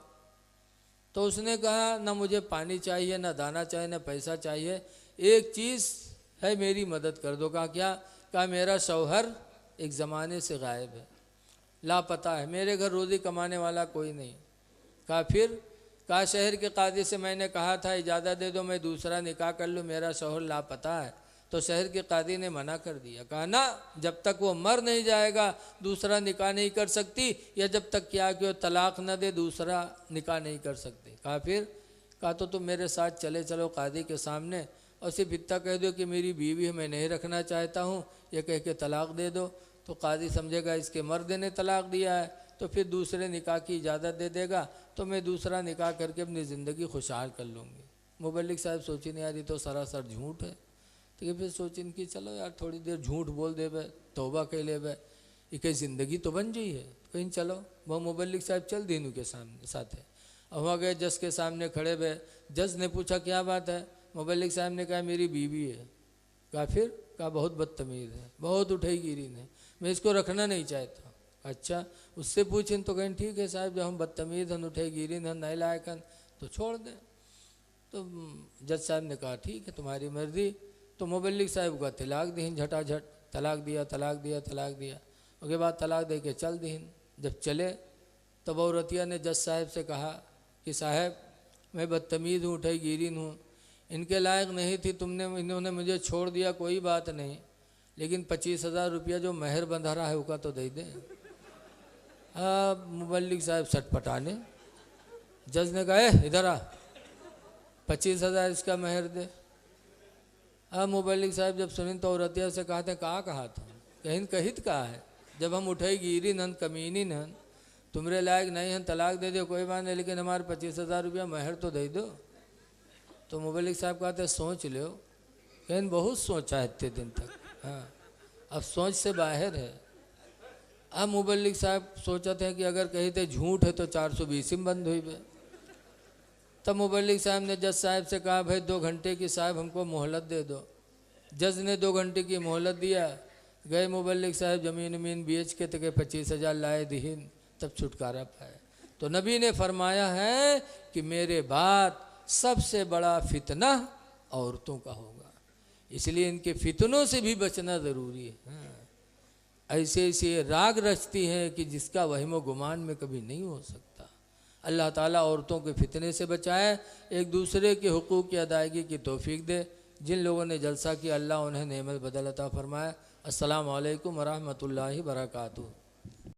तो उसने कहा ना मुझे पानी चाहिए, ना दाना चाहिए, ना पैसा चाहिए, एक चीज़ है मेरी मदद कर दो। कहा क्या? कहा मेरा शौहर एक ज़माने से गायब है, लापता है, मेरे घर रोज़ी कमाने वाला कोई नहीं। कहा फिर? कहा शहर के काजी से मैंने कहा था इजाज़त दे दो मैं दूसरा निकाह कर लूँ, मेरा शौहर लापता है। तो शहर के कादी ने मना कर दिया। कहा ना, जब तक वो मर नहीं जाएगा दूसरा निकाह नहीं कर सकती, या जब तक क्या कि वो तलाक न दे दूसरा निकाह नहीं कर सकती। कहा फिर? कहा तो तुम मेरे साथ चले चलो कादी के सामने और सिर्फ इतना कह दो कि मेरी बीवी है, मैं नहीं रखना चाहता हूँ, ये कह के तलाक दे दो। तो कादी समझेगा इसके मर्द ने तलाक दिया है, तो फिर दूसरे निकाह की इजाज़त दे देगा, तो मैं दूसरा निकाह करके अपनी ज़िंदगी खुशहाल कर लूँगी। मुबल्लिग साहब सोची नहीं यार ये तो सरासर झूठ है। तो फिर सोचिन कि चलो यार थोड़ी देर झूठ बोल दे बे, तौबा कह ले बे, ये कहीं ज़िंदगी तो बन गई है, कहीं चलो। वो मुबल्लिग साहब चल दीनू के सामने साथ है। अब वहाँ गए, जज के सामने खड़े बे। जज ने पूछा क्या बात है? मुबल्लिग साहब ने कहा मेरी बीवी है। कहा फिर? कहा बहुत बदतमीज़ है, बहुत उठाई गिरी है, मैं इसको रखना नहीं चाहता। अच्छा उससे पूछें तो कहें ठीक है साहब, जब हम बदतमीज़ हन, उठाई गिरी हन, नहीं लायक हन तो छोड़ दें। तो जज साहब ने कहा ठीक है तुम्हारी मर्ज़ी। तो मुबल्लिग साहब का तलाक दीन, झटाझट तलाक दिया तलाक दिया तलाक दिया। उसके बाद तलाक दे के चल दीन। जब चले तब औरतिया ने जज साहब से कहा कि साहब मैं बदतमीज़ हूँ, उठाई गिरीन हूँ, इनके लायक नहीं थी, इन्होंने मुझे छोड़ दिया, कोई बात नहीं, लेकिन 25,000 रुपया जो महर बंधा रहा है उसका तो दे दें। मुबल्लिग साहब सटपटाने। जज ने कहा इधर आ, 25,000 इसका महर दे। मुबल्लिग साहब जब सुनी तो औरतिया से कहा था कहा था? कहीं कहित कहा है, जब हम उठाई गिरी नन कमीनी नन, तुम्हारे लायक नहीं हन, तलाक दे दो कोई बात नहीं, लेकिन हमारे 25,000 रुपया महर तो दे दो। तो मुबल्लिग साहब कहते सोच लो। कहीं बहुत सोचा है इतने दिन तक। हाँ अब सोच से बाहर है। अब मुबल्लिग साहब सोचते हैं कि अगर कहीं थे झूठ है तो 420 में बंद हुई बे। तब मुबल्लिग साहब ने जज साहब से कहा भाई 2 घंटे की साहब हमको मोहलत दे दो। जज ने 2 घंटे की मोहलत दिया। गए मुबल्लिग साहब ज़मीन उमीन बेच के तक 25,000 लाए दीन, तब छुटकारा पाए। तो नबी ने फरमाया है कि मेरे बाद सबसे बड़ा फितना औरतों का होगा। इसलिए इनके फितनों से भी बचना ज़रूरी है। ऐसे ऐसे राग रचती हैं कि जिसका वहमो गुमान में कभी नहीं हो सकता। अल्लाह ताला औरतों के फितने से बचाए, एक दूसरे के हुकूक की अदायगी की तौफीक दे। जिन लोगों ने जलसा किया अल्लाह उन्हें नेमत बदल अता फरमाए। अस्सलामु अलैकुम व रहमतुल्लाहि व बरकातुहू।